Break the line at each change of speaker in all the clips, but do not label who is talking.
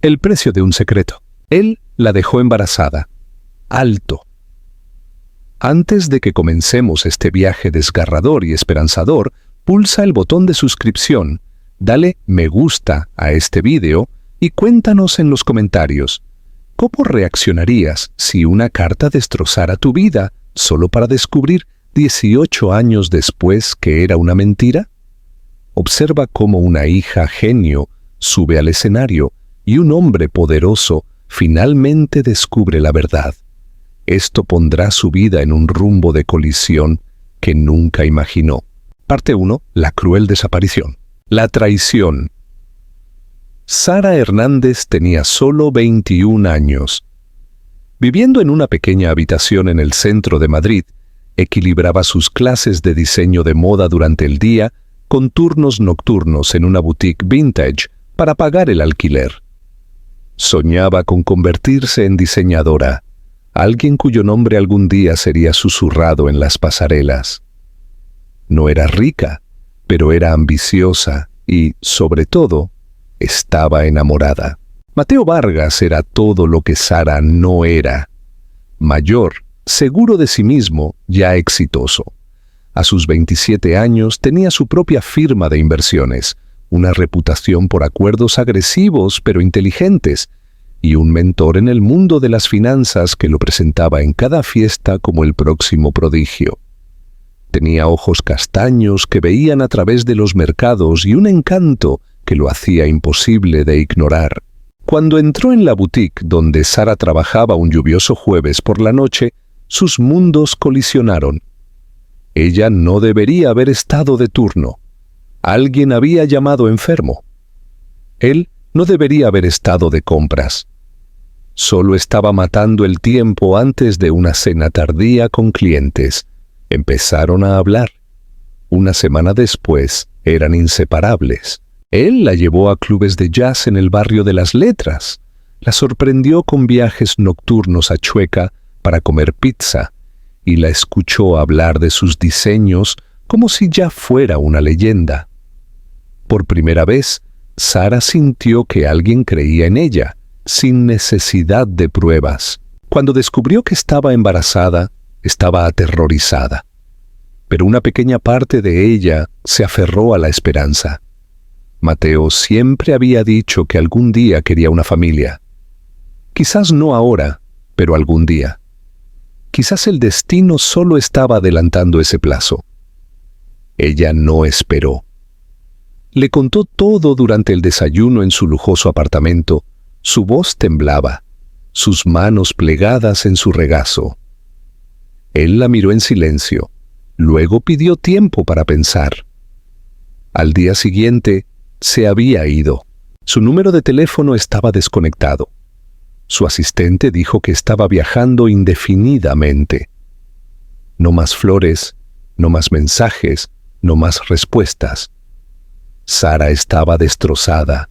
El precio de un secreto. Él la dejó embarazada. Alto. Antes de que comencemos este viaje desgarrador y esperanzador, pulsa el botón de suscripción, dale me gusta a este video y cuéntanos en los comentarios, ¿cómo reaccionarías si una carta destrozara tu vida solo para descubrir 18 años después que era una mentira? Observa cómo una hija genio sube al escenario y un hombre poderoso finalmente descubre la verdad. Esto pondrá su vida en un rumbo de colisión que nunca imaginó. Parte 1. La cruel desaparición. La traición. Sara Hernández tenía solo 21 años. Viviendo en una pequeña habitación en el centro de Madrid, equilibraba sus clases de diseño de moda durante el día con turnos nocturnos en una boutique vintage para pagar el alquiler. Soñaba con convertirse en diseñadora, alguien cuyo nombre algún día sería susurrado en las pasarelas. No era rica, pero era ambiciosa y, sobre todo, estaba enamorada. Mateo Vargas era todo lo que Sara no era. Mayor, seguro de sí mismo, ya exitoso. A sus 27 años tenía su propia firma de inversiones, una reputación por acuerdos agresivos pero inteligentes, y un mentor en el mundo de las finanzas que lo presentaba en cada fiesta como el próximo prodigio. Tenía ojos castaños que veían a través de los mercados y un encanto que lo hacía imposible de ignorar. Cuando entró en la boutique donde Sara trabajaba un lluvioso jueves por la noche, sus mundos colisionaron. Ella no debería haber estado de turno. Alguien había llamado enfermo. Él no debería haber estado de compras. Solo estaba matando el tiempo antes de una cena tardía con clientes. Empezaron a hablar. Una semana después, eran inseparables. Él la llevó a clubes de jazz en el barrio de Las Letras. La sorprendió con viajes nocturnos a Chueca para comer pizza y la escuchó hablar de sus diseños como si ya fuera una leyenda. Por primera vez, Sara sintió que alguien creía en ella, sin necesidad de pruebas. Cuando descubrió que estaba embarazada, estaba aterrorizada. Pero una pequeña parte de ella se aferró a la esperanza. Mateo siempre había dicho que algún día quería una familia. Quizás no ahora, pero algún día. Quizás el destino solo estaba adelantando ese plazo. Ella no esperó. Le contó todo durante el desayuno en su lujoso apartamento. Su voz temblaba, sus manos plegadas en su regazo. Él la miró en silencio, luego pidió tiempo para pensar. Al día siguiente, se había ido. Su número de teléfono estaba desconectado. Su asistente dijo que estaba viajando indefinidamente. No más flores, no más mensajes, no más respuestas. Sara estaba destrozada.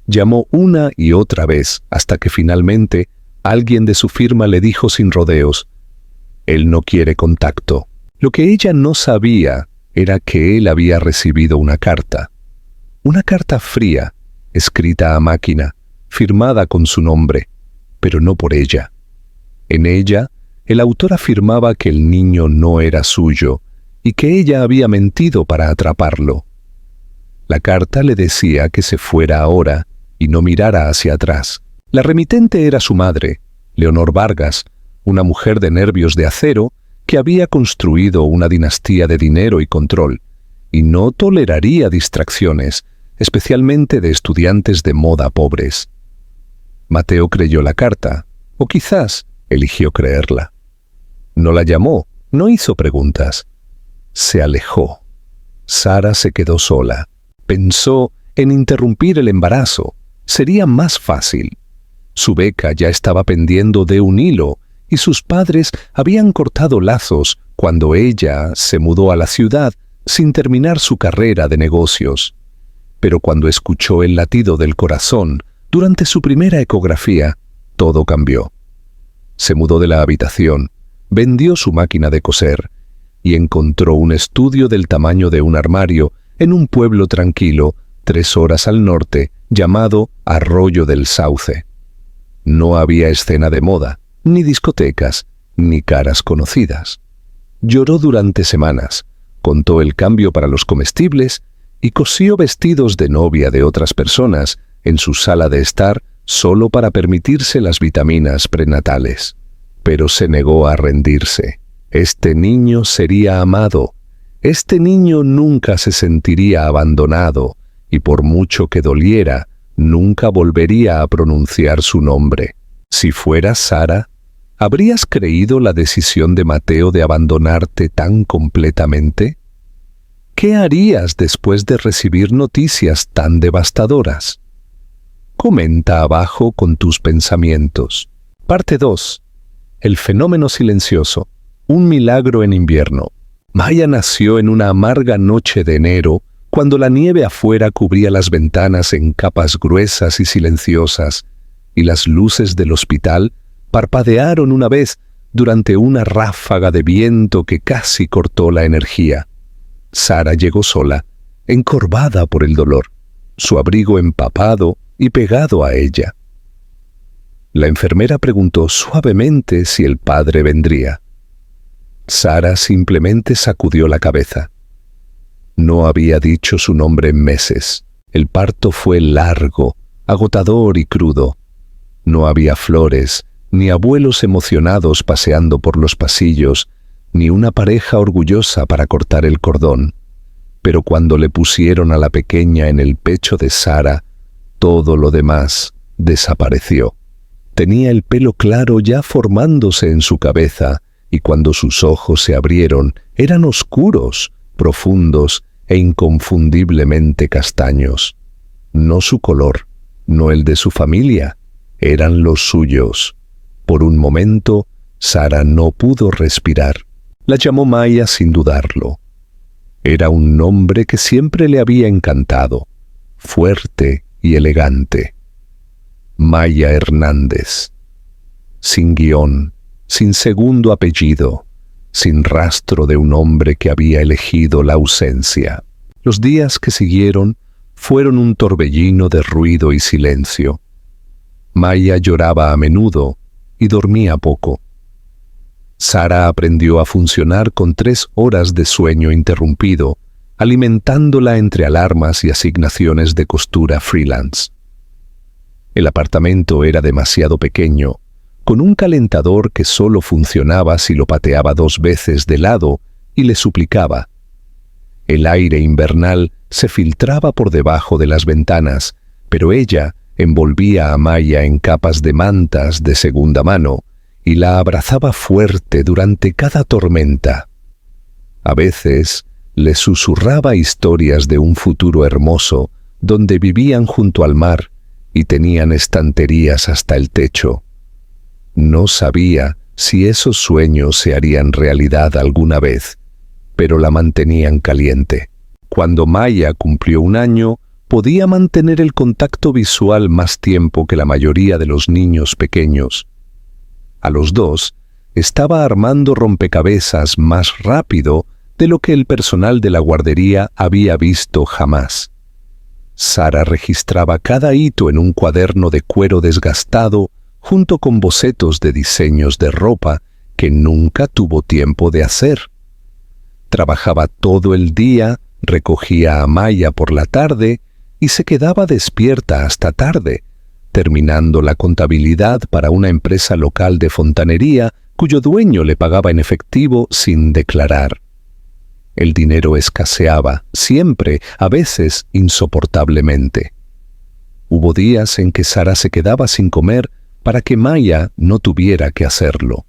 Llamó una y otra vez hasta que finalmente alguien de su firma le dijo sin rodeos: él no quiere contacto. Lo que ella no sabía era que él había recibido una carta fría, escrita a máquina, firmada con su nombre, pero no por ella. En ella, el autor afirmaba que el niño no era suyo y que ella había mentido para atraparlo. La carta le decía que se fuera ahora y no mirara hacia atrás. La remitente era su madre, Leonor Vargas, una mujer de nervios de acero que había construido una dinastía de dinero y control, y no toleraría distracciones, especialmente de estudiantes de moda pobres. Mateo creyó la carta, o quizás eligió creerla. No la llamó, no hizo preguntas. Se alejó. Sara se quedó sola. Pensó en interrumpir el embarazo. Sería más fácil. Su beca ya estaba pendiendo de un hilo y sus padres habían cortado lazos cuando ella se mudó a la ciudad sin terminar su carrera de negocios. Pero cuando escuchó el latido del corazón durante su primera ecografía, todo cambió. Se mudó de la habitación, vendió su máquina de coser y encontró un estudio del tamaño de un armario en un pueblo tranquilo 3 horas al norte, llamado Arroyo del Sauce. No había escena de moda, ni discotecas, ni caras conocidas. Lloró durante semanas, contó el cambio para los comestibles y cosió vestidos de novia de otras personas en su sala de estar solo para permitirse las vitaminas prenatales. Pero se negó a rendirse. Este niño sería amado. Este niño nunca se sentiría abandonado y por mucho que doliera, nunca volvería a pronunciar su nombre. Si fueras Sara, ¿habrías creído la decisión de Mateo de abandonarte tan completamente? ¿Qué harías después de recibir noticias tan devastadoras? Comenta abajo con tus pensamientos. Parte 2. El fenómeno silencioso. Un milagro en invierno. Maya nació en una amarga noche de enero, cuando la nieve afuera cubría las ventanas en capas gruesas y silenciosas, y las luces del hospital parpadearon una vez durante una ráfaga de viento que casi cortó la energía. Sara llegó sola, encorvada por el dolor, su abrigo empapado y pegado a ella. La enfermera preguntó suavemente si el padre vendría. Sara simplemente sacudió la cabeza. No había dicho su nombre en meses. El parto fue largo, agotador y crudo. No había flores, ni abuelos emocionados paseando por los pasillos, ni una pareja orgullosa para cortar el cordón. Pero cuando le pusieron a la pequeña en el pecho de Sara, todo lo demás desapareció. Tenía el pelo claro ya formándose en su cabeza, y cuando sus ojos se abrieron, eran oscuros, profundos e inconfundiblemente castaños. No su color, no el de su familia, eran los suyos. Por un momento, Sara no pudo respirar. La llamó Maya sin dudarlo. Era un nombre que siempre le había encantado, fuerte y elegante. Maya Hernández. Sin guión, sin segundo apellido, sin rastro de un hombre que había elegido la ausencia. Los días que siguieron fueron un torbellino de ruido y silencio. Maya lloraba a menudo y dormía poco. Sara aprendió a funcionar con 3 horas de sueño interrumpido, alimentándola entre alarmas y asignaciones de costura freelance. El apartamento era demasiado pequeño, con un calentador que solo funcionaba si lo pateaba 2 veces de lado y le suplicaba. El aire invernal se filtraba por debajo de las ventanas, pero ella envolvía a Maya en capas de mantas de segunda mano y la abrazaba fuerte durante cada tormenta. A veces le susurraba historias de un futuro hermoso donde vivían junto al mar y tenían estanterías hasta el techo. No sabía si esos sueños se harían realidad alguna vez, pero la mantenían caliente. Cuando Maya cumplió 1 año, podía mantener el contacto visual más tiempo que la mayoría de los niños pequeños. A los 2, estaba armando rompecabezas más rápido de lo que el personal de la guardería había visto jamás. Sara registraba cada hito en un cuaderno de cuero desgastado junto con bocetos de diseños de ropa que nunca tuvo tiempo de hacer. Trabajaba todo el día, recogía a Maya por la tarde y se quedaba despierta hasta tarde, terminando la contabilidad para una empresa local de fontanería cuyo dueño le pagaba en efectivo sin declarar. El dinero escaseaba, siempre, a veces insoportablemente. Hubo días en que Sara se quedaba sin comer para que Maya no tuviera que hacerlo.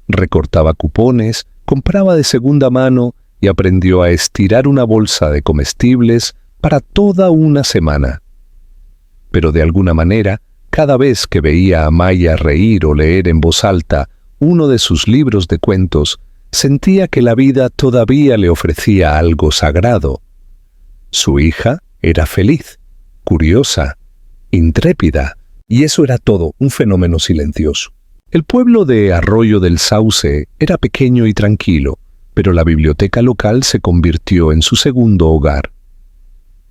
Recortaba cupones, compraba de segunda mano y aprendió a estirar una bolsa de comestibles para toda una semana. Pero de alguna manera, cada vez que veía a Maya reír o leer en voz alta uno de sus libros de cuentos, sentía que la vida todavía le ofrecía algo sagrado. Su hija era feliz, curiosa, intrépida, y eso era todo un fenómeno silencioso. El pueblo de Arroyo del Sauce era pequeño y tranquilo, pero la biblioteca local se convirtió en su segundo hogar.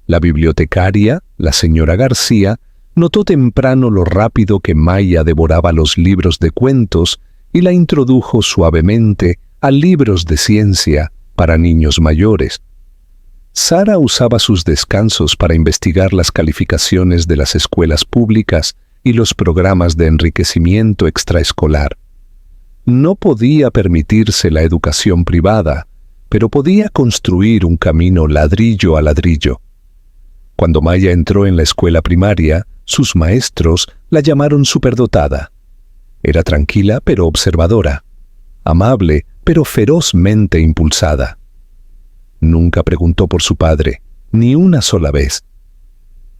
La bibliotecaria, la señora García, notó temprano lo rápido que Maya devoraba los libros de cuentos y la introdujo suavemente a libros de ciencia para niños mayores. Sara usaba sus descansos para investigar las calificaciones de las escuelas públicas y los programas de enriquecimiento extraescolar. No podía permitirse la educación privada, pero podía construir un camino ladrillo a ladrillo. Cuando Maya entró en la escuela primaria, sus maestros la llamaron superdotada. Era tranquila pero observadora, amable pero ferozmente impulsada. Nunca preguntó por su padre, ni una sola vez.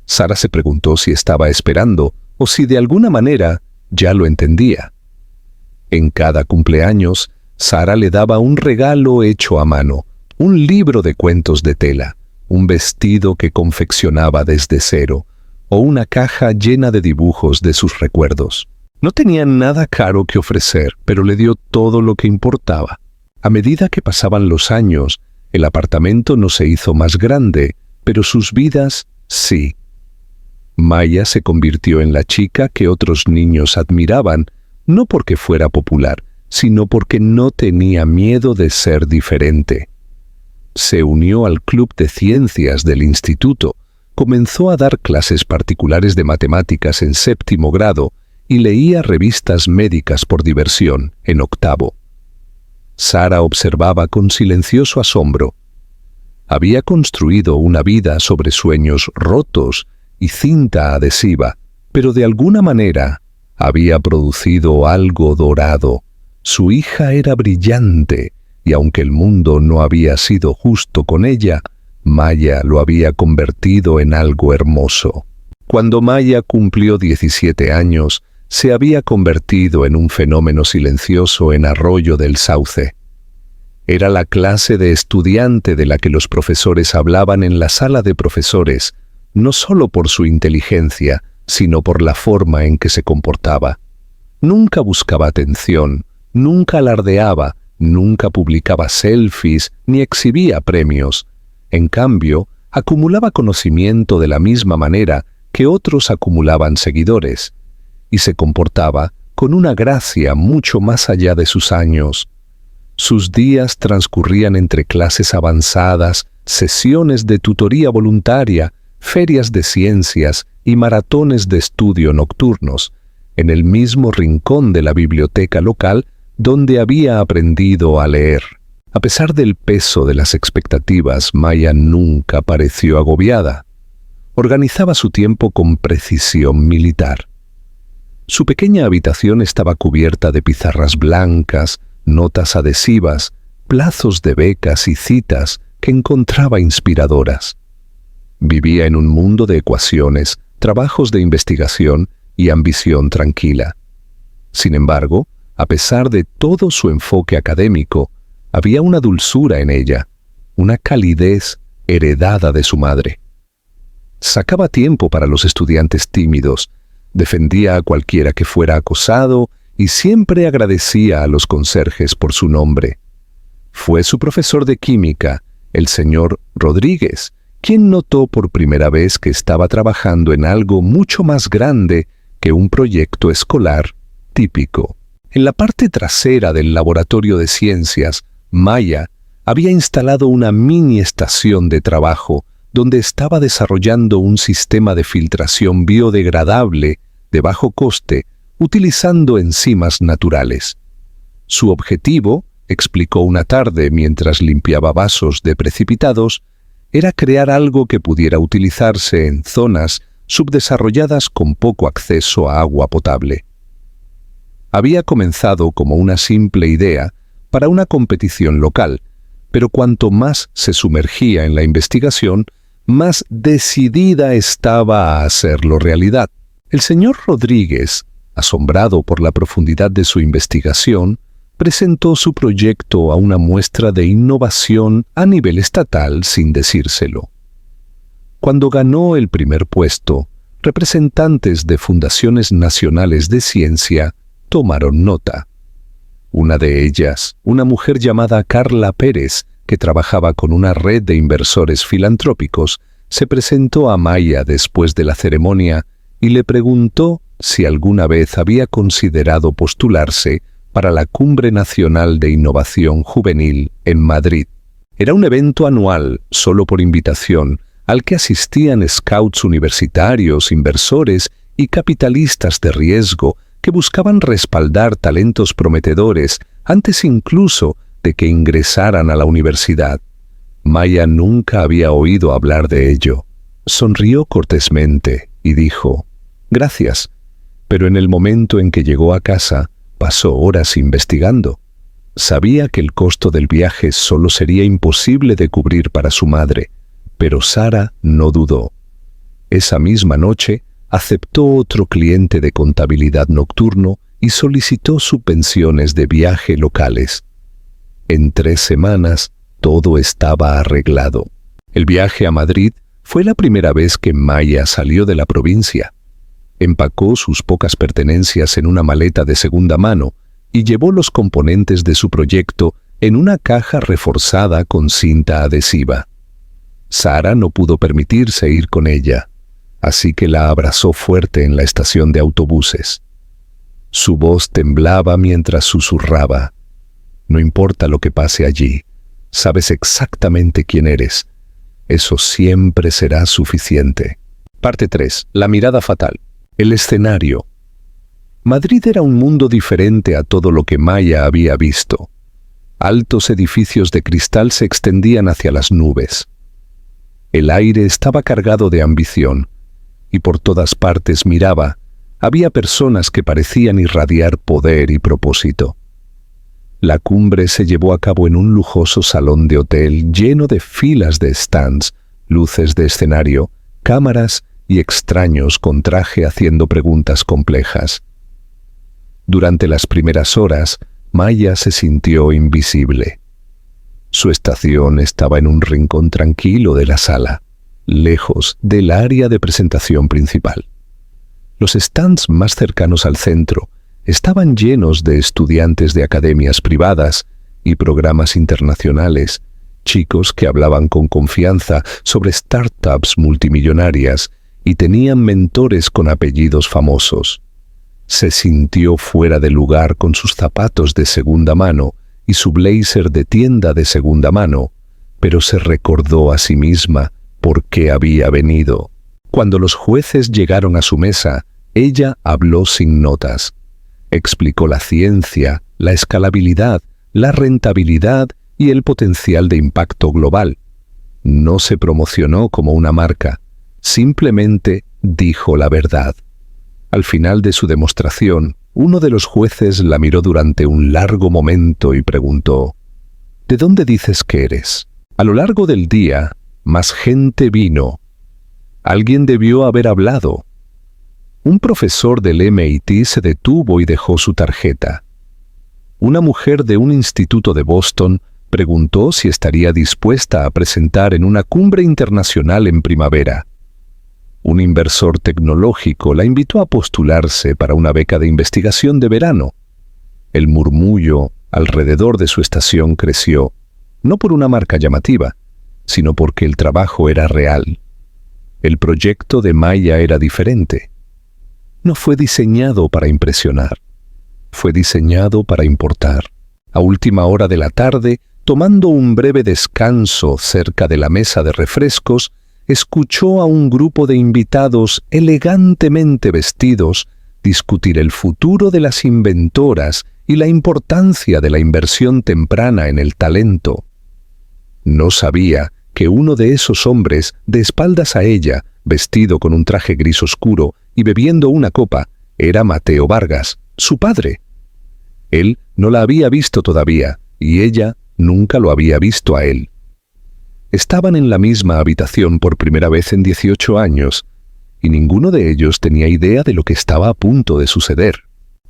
Sara se preguntó si estaba esperando o si de alguna manera ya lo entendía. En cada cumpleaños, Sara le daba un regalo hecho a mano, un libro de cuentos de tela, un vestido que confeccionaba desde cero, o una caja llena de dibujos de sus recuerdos. No tenía nada caro que ofrecer, pero le dio todo lo que importaba. A medida que pasaban los años, el apartamento no se hizo más grande, pero sus vidas sí. Maya se convirtió en la chica que otros niños admiraban, no porque fuera popular, sino porque no tenía miedo de ser diferente. Se unió al club de ciencias del instituto, comenzó a dar clases particulares de matemáticas en 7º grado y leía revistas médicas por diversión en 8º. Sara observaba con silencioso asombro. Había construido una vida sobre sueños rotos y cinta adhesiva, pero de alguna manera había producido algo dorado. Su hija era brillante, y aunque el mundo no había sido justo con ella, Maya lo había convertido en algo hermoso. Cuando Maya cumplió 17 años, se había convertido en un fenómeno silencioso en Arroyo del Sauce. Era la clase de estudiante de la que los profesores hablaban en la sala de profesores, no solo por su inteligencia, sino por la forma en que se comportaba. Nunca buscaba atención, nunca alardeaba, nunca publicaba selfies ni exhibía premios. En cambio, acumulaba conocimiento de la misma manera que otros acumulaban seguidores, y se comportaba con una gracia mucho más allá de sus años. Sus días transcurrían entre clases avanzadas, sesiones de tutoría voluntaria, ferias de ciencias y maratones de estudio nocturnos, en el mismo rincón de la biblioteca local donde había aprendido a leer. A pesar del peso de las expectativas, Maya nunca pareció agobiada. Organizaba su tiempo con precisión militar. Su pequeña habitación estaba cubierta de pizarras blancas, notas adhesivas, plazos de becas y citas que encontraba inspiradoras. Vivía en un mundo de ecuaciones, trabajos de investigación y ambición tranquila. Sin embargo, a pesar de todo su enfoque académico, había una dulzura en ella, una calidez heredada de su madre. Sacaba tiempo para los estudiantes tímidos, defendía a cualquiera que fuera acosado y siempre agradecía a los conserjes por su nombre. Fue su profesor de química, el señor Rodríguez, quien notó por primera vez que estaba trabajando en algo mucho más grande que un proyecto escolar típico. En la parte trasera del laboratorio de ciencias, Maya había instalado una mini estación de trabajo donde estaba desarrollando un sistema de filtración biodegradable de bajo coste utilizando enzimas naturales. Su objetivo, explicó una tarde mientras limpiaba vasos de precipitados, era crear algo que pudiera utilizarse en zonas subdesarrolladas con poco acceso a agua potable. Había comenzado como una simple idea para una competición local, pero cuanto más se sumergía en la investigación, más decidida estaba a hacerlo realidad. El señor Rodríguez, asombrado por la profundidad de su investigación, presentó su proyecto a una muestra de innovación a nivel estatal sin decírselo. Cuando ganó el primer puesto, representantes de fundaciones nacionales de ciencia tomaron nota. Una de ellas, una mujer llamada Carla Pérez, que trabajaba con una red de inversores filantrópicos, se presentó a Maya después de la ceremonia y le preguntó si alguna vez había considerado postularse para la Cumbre Nacional de Innovación Juvenil en Madrid. Era un evento anual, solo por invitación, al que asistían scouts universitarios, inversores y capitalistas de riesgo que buscaban respaldar talentos prometedores antes incluso de que ingresaran a la universidad. Maya nunca había oído hablar de ello. Sonrió cortésmente y dijo: «Gracias», pero en el momento en que llegó a casa, pasó horas investigando. Sabía que el costo del viaje solo sería imposible de cubrir para su madre, pero Sara no dudó. Esa misma noche, aceptó otro cliente de contabilidad nocturno y solicitó subvenciones de viaje locales. En 3 semanas, todo estaba arreglado. El viaje a Madrid fue la primera vez que Maya salió de la provincia. Empacó sus pocas pertenencias en una maleta de segunda mano y llevó los componentes de su proyecto en una caja reforzada con cinta adhesiva. Sara no pudo permitirse ir con ella, así que la abrazó fuerte en la estación de autobuses. Su voz temblaba mientras susurraba: «No importa lo que pase allí, sabes exactamente quién eres. Eso siempre será suficiente». Parte 3. La mirada fatal. El escenario. Madrid era un mundo diferente a todo lo que Maya había visto. Altos edificios de cristal se extendían hacia las nubes. El aire estaba cargado de ambición, y por todas partes miraba, había personas que parecían irradiar poder y propósito. La cumbre se llevó a cabo en un lujoso salón de hotel lleno de filas de stands, luces de escenario, cámaras y extraños con traje haciendo preguntas complejas. Durante las primeras horas, Maya se sintió invisible. Su estación estaba en un rincón tranquilo de la sala, lejos del área de presentación principal. Los stands más cercanos al centro estaban llenos de estudiantes de academias privadas y programas internacionales, chicos que hablaban con confianza sobre startups multimillonarias y tenían mentores con apellidos famosos. Se sintió fuera de lugar con sus zapatos de segunda mano y su blazer de tienda de segunda mano, pero se recordó a sí misma por qué había venido. Cuando los jueces llegaron a su mesa, ella habló sin notas. Explicó la ciencia, la escalabilidad, la rentabilidad y el potencial de impacto global. No se promocionó como una marca, simplemente dijo la verdad. Al final de su demostración, uno de los jueces la miró durante un largo momento y preguntó: «¿De dónde dices que eres?». A lo largo del día, más gente vino. Alguien debió haber hablado. Un profesor del MIT se detuvo y dejó su tarjeta. Una mujer de un instituto de Boston preguntó si estaría dispuesta a presentar en una cumbre internacional en primavera. Un inversor tecnológico la invitó a postularse para una beca de investigación de verano. El murmullo alrededor de su estación creció, no por una marca llamativa, sino porque el trabajo era real. El proyecto de Maya era diferente. No fue diseñado para impresionar, fue diseñado para importar. A última hora de la tarde, tomando un breve descanso cerca de la mesa de refrescos, escuchó a un grupo de invitados elegantemente vestidos discutir el futuro de las inventoras y la importancia de la inversión temprana en el talento. No sabía que uno de esos hombres, de espaldas a ella, vestido con un traje gris oscuro y bebiendo una copa, era Mateo Vargas, su padre. Él no la había visto todavía, y ella nunca lo había visto a él. Estaban en la misma habitación por primera vez en 18 años, y ninguno de ellos tenía idea de lo que estaba a punto de suceder.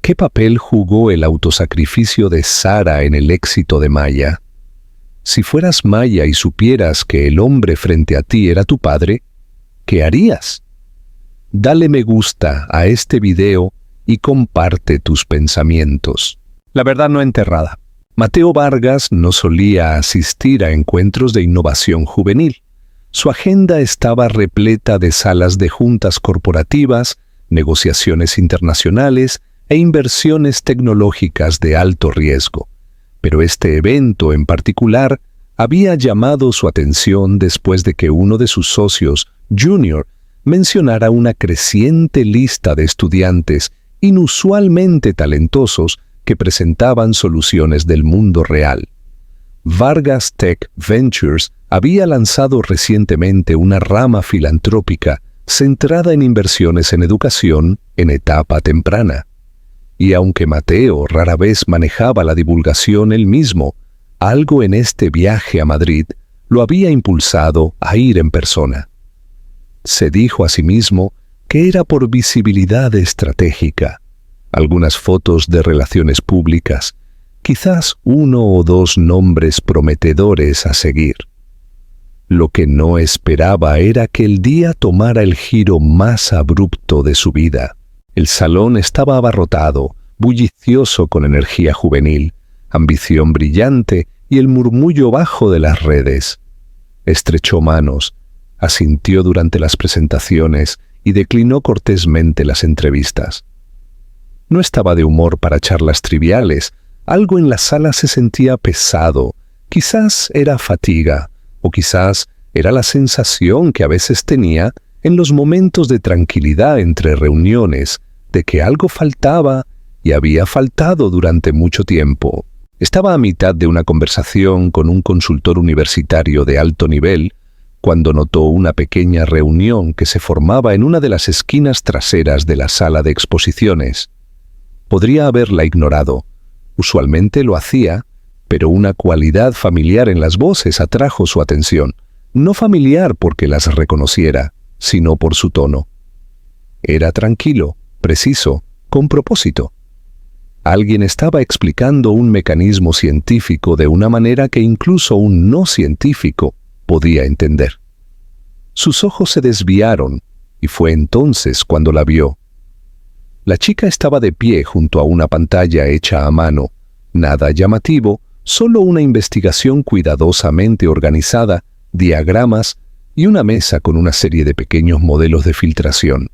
¿Qué papel jugó el autosacrificio de Sara en el éxito de Maya? Si fueras Maya y supieras que el hombre frente a ti era tu padre, ¿qué harías? Dale me gusta a este video y comparte tus pensamientos. La verdad no enterrada. Mateo Vargas no solía asistir a encuentros de innovación juvenil. Su agenda estaba repleta de salas de juntas corporativas, negociaciones internacionales e inversiones tecnológicas de alto riesgo. Pero este evento en particular había llamado su atención después de que uno de sus socios, Junior, mencionara una creciente lista de estudiantes inusualmente talentosos que presentaban soluciones del mundo real. Vargas Tech Ventures había lanzado recientemente una rama filantrópica centrada en inversiones en educación en etapa temprana. Y aunque Mateo rara vez manejaba la divulgación él mismo, algo en este viaje a Madrid lo había impulsado a ir en persona. Se dijo a sí mismo que era por visibilidad estratégica, algunas fotos de relaciones públicas, quizás 1 o 2 nombres prometedores a seguir. Lo que no esperaba era que el día tomara el giro más abrupto de su vida. El salón estaba abarrotado, bullicioso con energía juvenil, ambición brillante y el murmullo bajo de las redes. Estrechó manos, asintió durante las presentaciones y declinó cortésmente las entrevistas. No estaba de humor para charlas triviales. Algo en la sala se sentía pesado. Quizás era fatiga, o quizás era la sensación que a veces tenía en los momentos de tranquilidad entre reuniones, de que algo faltaba y había faltado durante mucho tiempo. Estaba a mitad de una conversación con un consultor universitario de alto nivel cuando notó una pequeña reunión que se formaba en una de las esquinas traseras de la sala de exposiciones. Podría haberla ignorado. Usualmente lo hacía, pero una cualidad familiar en las voces atrajo su atención. No familiar porque las reconociera, sino por su tono. Era tranquilo, preciso, con propósito. Alguien estaba explicando un mecanismo científico de una manera que incluso un no científico podía entender. Sus ojos se desviaron y fue entonces cuando la vio. La chica estaba de pie junto a una pantalla hecha a mano. Nada llamativo, solo una investigación cuidadosamente organizada, diagramas y una mesa con una serie de pequeños modelos de filtración.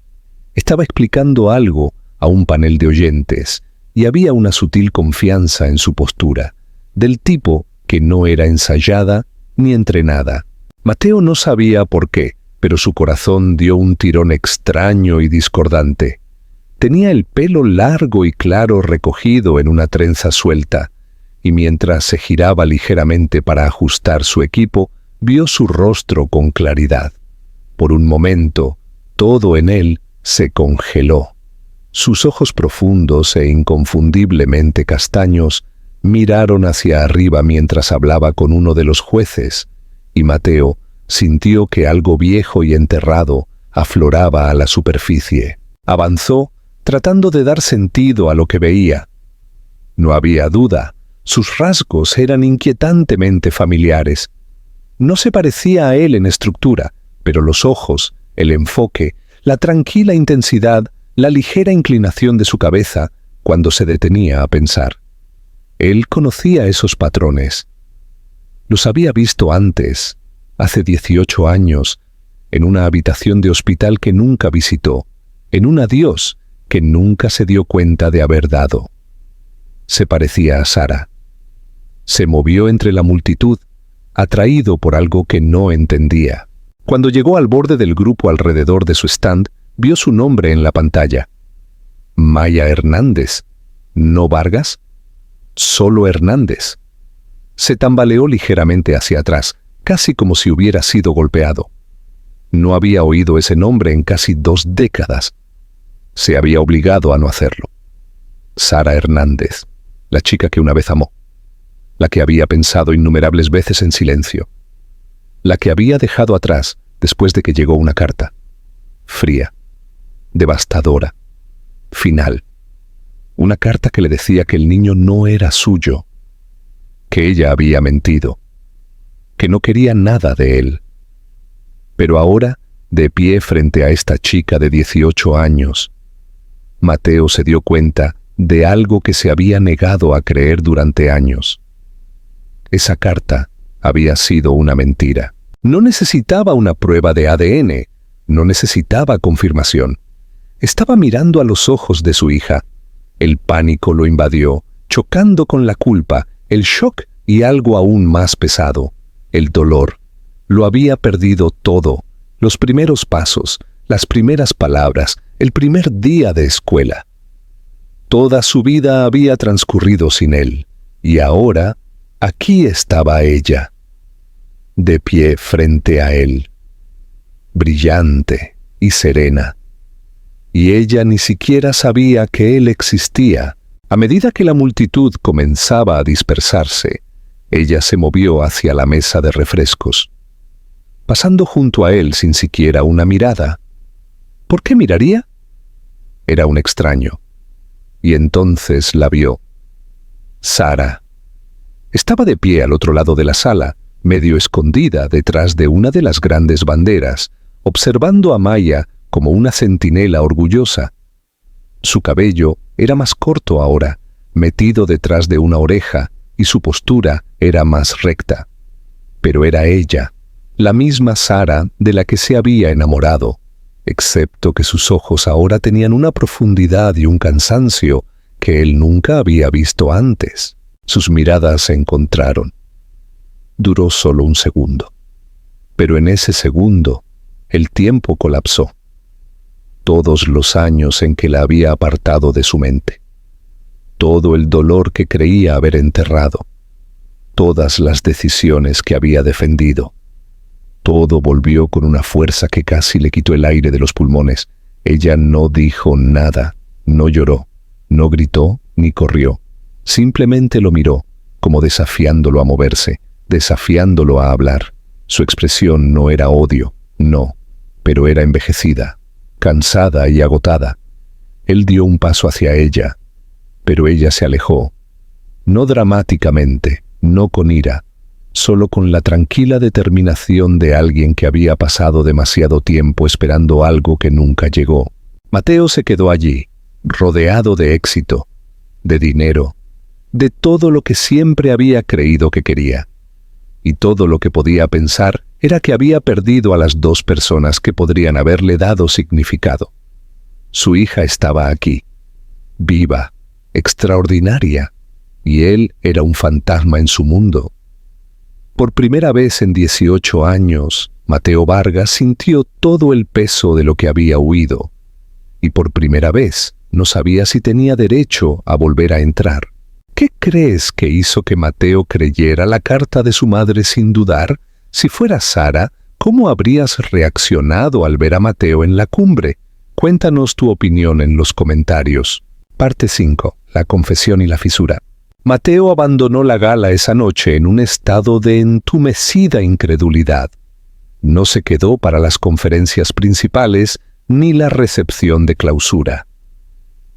Estaba explicando algo a un panel de oyentes y había una sutil confianza en su postura, del tipo que no era ensayada ni entrenada. Mateo no sabía por qué, pero su corazón dio un tirón extraño y discordante. Tenía el pelo largo y claro recogido en una trenza suelta, y mientras se giraba ligeramente para ajustar su equipo, vio su rostro con claridad. Por un momento, todo en él se congeló. Sus ojos profundos e inconfundiblemente castaños miraron hacia arriba mientras hablaba con uno de los jueces, y Mateo sintió que algo viejo y enterrado afloraba a la superficie. Avanzó, tratando de dar sentido a lo que veía. No había duda, sus rasgos eran inquietantemente familiares. No se parecía a él en estructura, pero los ojos, el enfoque, la tranquila intensidad, la ligera inclinación de su cabeza cuando se detenía a pensar. Él conocía esos patrones. Los había visto antes, hace 18 años, en una habitación de hospital que nunca visitó, en un adiós que nunca se dio cuenta de haber dado. Se parecía a Sara. Se movió entre la multitud, atraído por algo que no entendía. Cuando llegó al borde del grupo alrededor de su stand, vio su nombre en la pantalla. Maya Hernández. ¿No Vargas? Solo Hernández. Se tambaleó ligeramente hacia atrás, casi como si hubiera sido golpeado. No había oído ese nombre en casi 2 décadas. Se había obligado a no hacerlo. Sara Hernández, la chica que una vez amó, la que había pensado innumerables veces en silencio, la que había dejado atrás después de que llegó una carta, fría, devastadora, final, una carta que le decía que el niño no era suyo, que ella había mentido, que no quería nada de él. Pero ahora, de pie frente a esta chica de 18 años, Mateo se dio cuenta de algo que se había negado a creer durante años. Esa carta había sido una mentira. No necesitaba una prueba de ADN, no necesitaba confirmación. Estaba mirando a los ojos de su hija. El pánico lo invadió, chocando con la culpa, el shock y algo aún más pesado, el dolor. Lo había perdido todo, los primeros pasos, las primeras palabras, el primer día de escuela. Toda su vida había transcurrido sin él, y ahora, aquí estaba ella, de pie frente a él, brillante y serena. Y ella ni siquiera sabía que él existía. A medida que la multitud comenzaba a dispersarse, ella se movió hacia la mesa de refrescos, pasando junto a él sin siquiera una mirada. ¿Por qué miraría? Era un extraño. Y entonces la vio. Sara. Estaba de pie al otro lado de la sala, medio escondida detrás de una de las grandes banderas, observando a Maya como una centinela orgullosa. Su cabello era más corto ahora, metido detrás de una oreja, y su postura era más recta. Pero era ella, la misma Sara de la que se había enamorado, excepto que sus ojos ahora tenían una profundidad y un cansancio que él nunca había visto antes. Sus miradas se encontraron. Duró solo un segundo. Pero en ese segundo, el tiempo colapsó. Todos los años en que la había apartado de su mente. Todo el dolor que creía haber enterrado. Todas las decisiones que había defendido. Todo volvió con una fuerza que casi le quitó el aire de los pulmones. Ella no dijo nada, no lloró, no gritó ni corrió. Simplemente lo miró, como desafiándolo a moverse, desafiándolo a hablar. Su expresión no era odio, no, pero era envejecida, cansada y agotada. Él dio un paso hacia ella, pero ella se alejó. No dramáticamente, no con ira, solo con la tranquila determinación de alguien que había pasado demasiado tiempo esperando algo que nunca llegó. Mateo se quedó allí, rodeado de éxito, de dinero, de todo lo que siempre había creído que quería. Y todo lo que podía pensar era que había perdido a las dos personas que podrían haberle dado significado. Su hija estaba aquí, viva, extraordinaria, y él era un fantasma en su mundo. Por primera vez en 18 años, Mateo Vargas sintió todo el peso de lo que había huido, y por primera vez no sabía si tenía derecho a volver a entrar. ¿Qué crees que hizo que Mateo creyera la carta de su madre sin dudar? Si fuera Sara, ¿cómo habrías reaccionado al ver a Mateo en la cumbre? Cuéntanos tu opinión en los comentarios. Parte 5. La confesión y la fisura. Mateo abandonó la gala esa noche en un estado de entumecida incredulidad. No se quedó para las conferencias principales ni la recepción de clausura.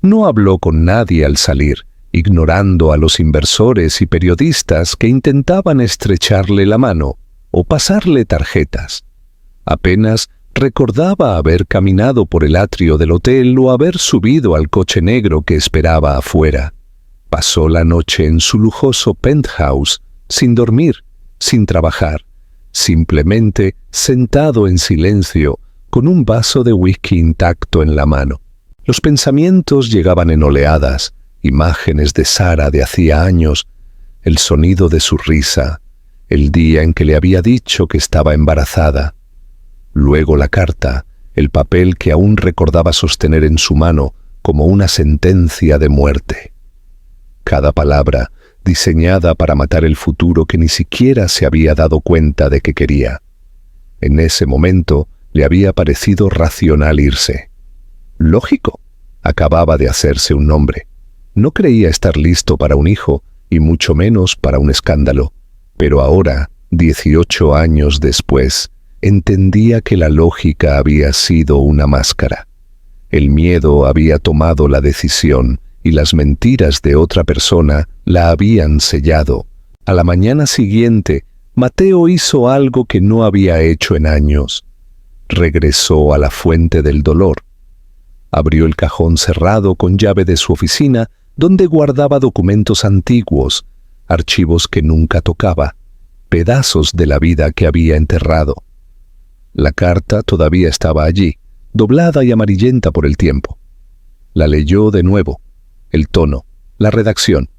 No habló con nadie al salir, ignorando a los inversores y periodistas que intentaban estrecharle la mano o pasarle tarjetas. Apenas recordaba haber caminado por el atrio del hotel o haber subido al coche negro que esperaba afuera. Pasó la noche en su lujoso penthouse, sin dormir, sin trabajar, simplemente sentado en silencio, con un vaso de whisky intacto en la mano. Los pensamientos llegaban en oleadas, imágenes de Sara de hacía años, el sonido de su risa, el día en que le había dicho que estaba embarazada. Luego la carta, el papel que aún recordaba sostener en su mano como una sentencia de muerte. Cada palabra diseñada para matar el futuro que ni siquiera se había dado cuenta de que quería. En ese momento le había parecido racional irse. Lógico, acababa de hacerse un nombre. No creía estar listo para un hijo, y mucho menos para un escándalo. Pero ahora, 18 años después, entendía que la lógica había sido una máscara. El miedo había tomado la decisión y las mentiras de otra persona la habían sellado. A la mañana siguiente, Mateo hizo algo que no había hecho en años. Regresó a la fuente del dolor. Abrió el cajón cerrado con llave de su oficina, donde guardaba documentos antiguos, archivos que nunca tocaba, pedazos de la vida que había enterrado. La carta todavía estaba allí, doblada y amarillenta por el tiempo. La leyó de nuevo. El tono, la redacción.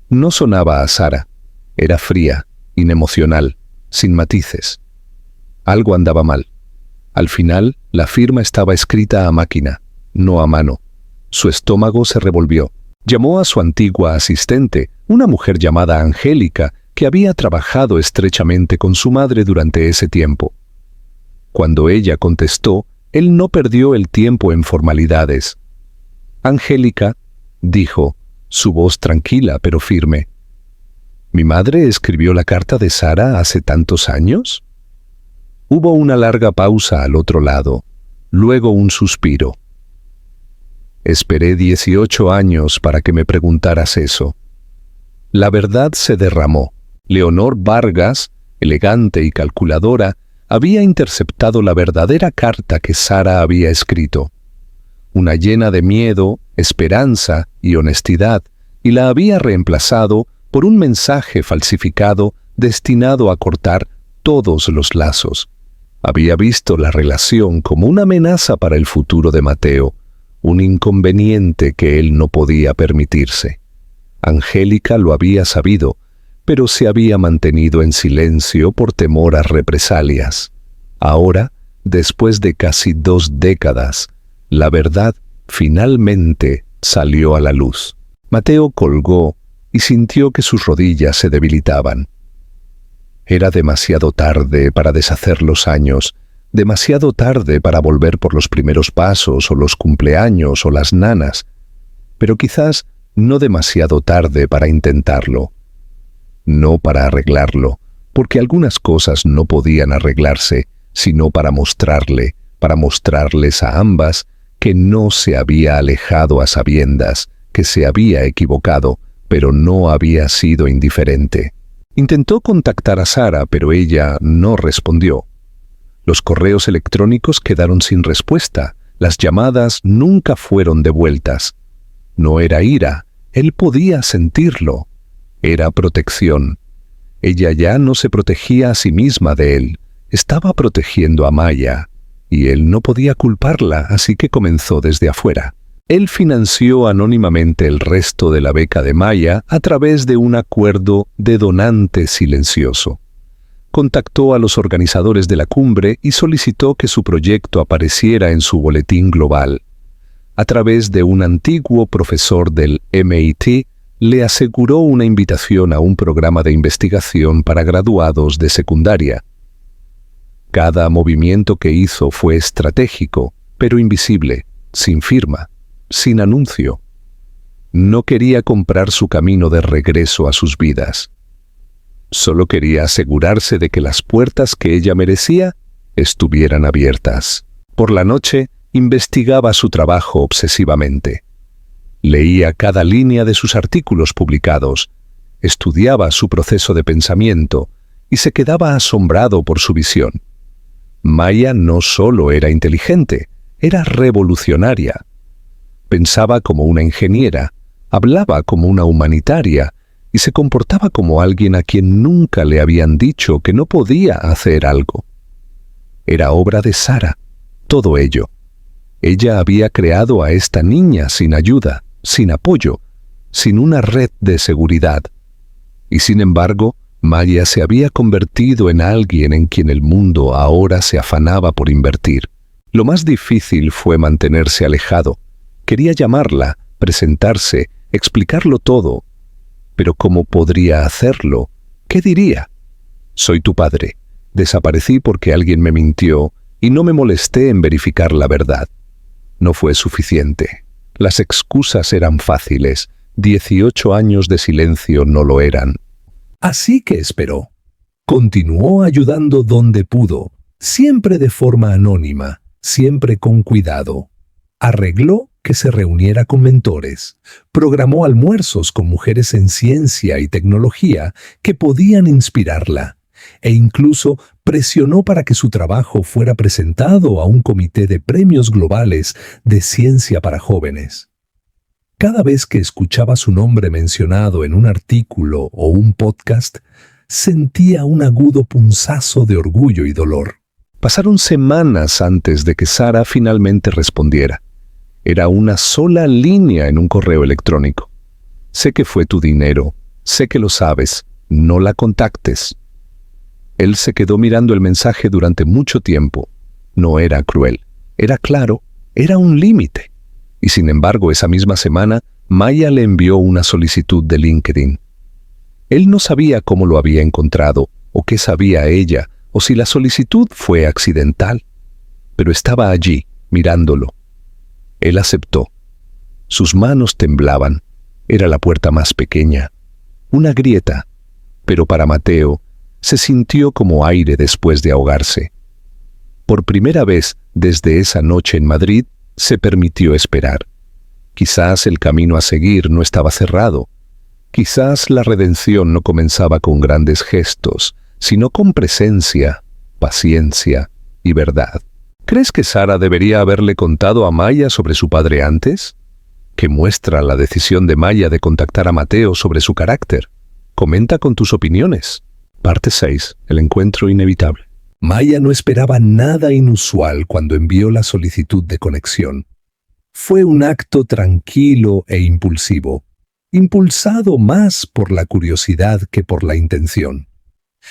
No sonaba a Sara. Era fría, inemocional, sin matices. Algo andaba mal. Al final, la firma estaba escrita a máquina, no a mano. Su estómago se revolvió. Llamó a su antigua asistente, una mujer llamada Angélica, que había trabajado estrechamente con su madre durante ese tiempo. Cuando ella contestó, él no perdió el tiempo en formalidades. Angélica, dijo, su voz tranquila pero firme. ¿Mi madre escribió la carta de Sara hace tantos años? Hubo una larga pausa al otro lado, luego un suspiro. Esperé 18 años para que me preguntaras eso. La verdad se derramó. Leonor Vargas, elegante y calculadora, había interceptado la verdadera carta que Sara había escrito. Una llena de miedo, esperanza y honestidad, y la había reemplazado por un mensaje falsificado destinado a cortar todos los lazos. Había visto la relación como una amenaza para el futuro de Mateo, un inconveniente que él no podía permitirse. Angélica lo había sabido, pero se había mantenido en silencio por temor a represalias. Ahora, después de casi 2 décadas, la verdad finalmente salió a la luz. Mateo colgó y sintió que sus rodillas se debilitaban. Era demasiado tarde para deshacer los años, demasiado tarde para volver por los primeros pasos o los cumpleaños o las nanas, pero quizás no demasiado tarde para intentarlo. No para arreglarlo, porque algunas cosas no podían arreglarse, sino para mostrarles a ambas que no se había alejado a sabiendas, que se había equivocado, pero no había sido indiferente. Intentó contactar a Sara, pero ella no respondió. Los correos electrónicos quedaron sin respuesta, las llamadas nunca fueron devueltas. No era ira, él podía sentirlo. Era protección. Ella ya no se protegía a sí misma de él, estaba protegiendo a Maya, y él no podía culparla, así que comenzó desde afuera. Él financió anónimamente el resto de la beca de Maya a través de un acuerdo de donante silencioso. Contactó a los organizadores de la cumbre y solicitó que su proyecto apareciera en su boletín global. A través de un antiguo profesor del MIT, le aseguró una invitación a un programa de investigación para graduados de secundaria. Cada movimiento que hizo fue estratégico, pero invisible, sin firma, sin anuncio. No quería comprar su camino de regreso a sus vidas. Solo quería asegurarse de que las puertas que ella merecía estuvieran abiertas. Por la noche, investigaba su trabajo obsesivamente. Leía cada línea de sus artículos publicados, estudiaba su proceso de pensamiento y se quedaba asombrado por su visión. Maya no solo era inteligente, era revolucionaria. Pensaba como una ingeniera, hablaba como una humanitaria y se comportaba como alguien a quien nunca le habían dicho que no podía hacer algo. Era obra de Sara, todo ello. Ella había creado a esta niña sin ayuda, sin apoyo, sin una red de seguridad. Y sin embargo, Maya se había convertido en alguien en quien el mundo ahora se afanaba por invertir. Lo más difícil fue mantenerse alejado. Quería llamarla, presentarse, explicarlo todo. Pero ¿cómo podría hacerlo? ¿Qué diría? Soy tu padre. Desaparecí porque alguien me mintió y no me molesté en verificar la verdad. No fue suficiente. Las excusas eran fáciles. 18 años de silencio no lo eran. Así que esperó. Continuó ayudando donde pudo, siempre de forma anónima, siempre con cuidado. Arregló que se reuniera con mentores. Programó almuerzos con mujeres en ciencia y tecnología que podían inspirarla. E incluso presionó para que su trabajo fuera presentado a un comité de premios globales de ciencia para jóvenes. Cada vez que escuchaba su nombre mencionado en un artículo o un podcast, sentía un agudo punzazo de orgullo y dolor. Pasaron semanas antes de que Sara finalmente respondiera. Era una sola línea en un correo electrónico. Sé que fue tu dinero, sé que lo sabes, no la contactes. Él se quedó mirando el mensaje durante mucho tiempo. No era cruel, era claro, era un límite. Y sin embargo, esa misma semana, Maya le envió una solicitud de LinkedIn. Él no sabía cómo lo había encontrado, o qué sabía ella, o si la solicitud fue accidental. Pero estaba allí, mirándolo. Él aceptó. Sus manos temblaban. Era la puerta más pequeña. Una grieta. Pero para Mateo, se sintió como aire después de ahogarse. Por primera vez desde esa noche en Madrid, se permitió esperar. Quizás el camino a seguir no estaba cerrado. Quizás la redención no comenzaba con grandes gestos, sino con presencia, paciencia y verdad. ¿Crees que Sara debería haberle contado a Maya sobre su padre antes? ¿Qué muestra la decisión de Maya de contactar a Mateo sobre su carácter? Comenta con tus opiniones. Parte 6. El encuentro inevitable. Maya no esperaba nada inusual cuando envió la solicitud de conexión. Fue un acto tranquilo e impulsivo, impulsado más por la curiosidad que por la intención.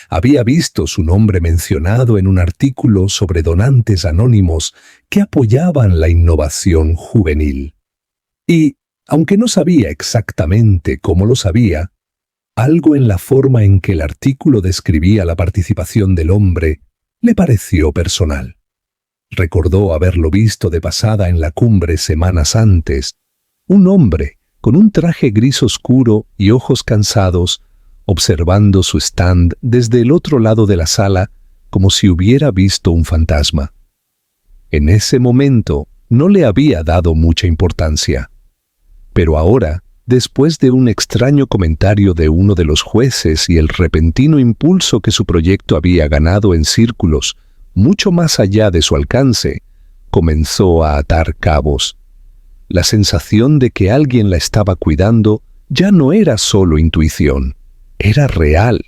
Había visto su nombre mencionado en un artículo sobre donantes anónimos que apoyaban la innovación juvenil. Y, aunque no sabía exactamente cómo lo sabía, algo en la forma en que el artículo describía la participación del hombre le pareció personal. Recordó haberlo visto de pasada en la cumbre semanas antes, un hombre con un traje gris oscuro y ojos cansados, observando su stand desde el otro lado de la sala como si hubiera visto un fantasma. En ese momento no le había dado mucha importancia. Pero ahora, después de un extraño comentario de uno de los jueces y el repentino impulso que su proyecto había ganado en círculos mucho más allá de su alcance, comenzó a atar cabos. La sensación de que alguien la estaba cuidando ya no era solo intuición, era real.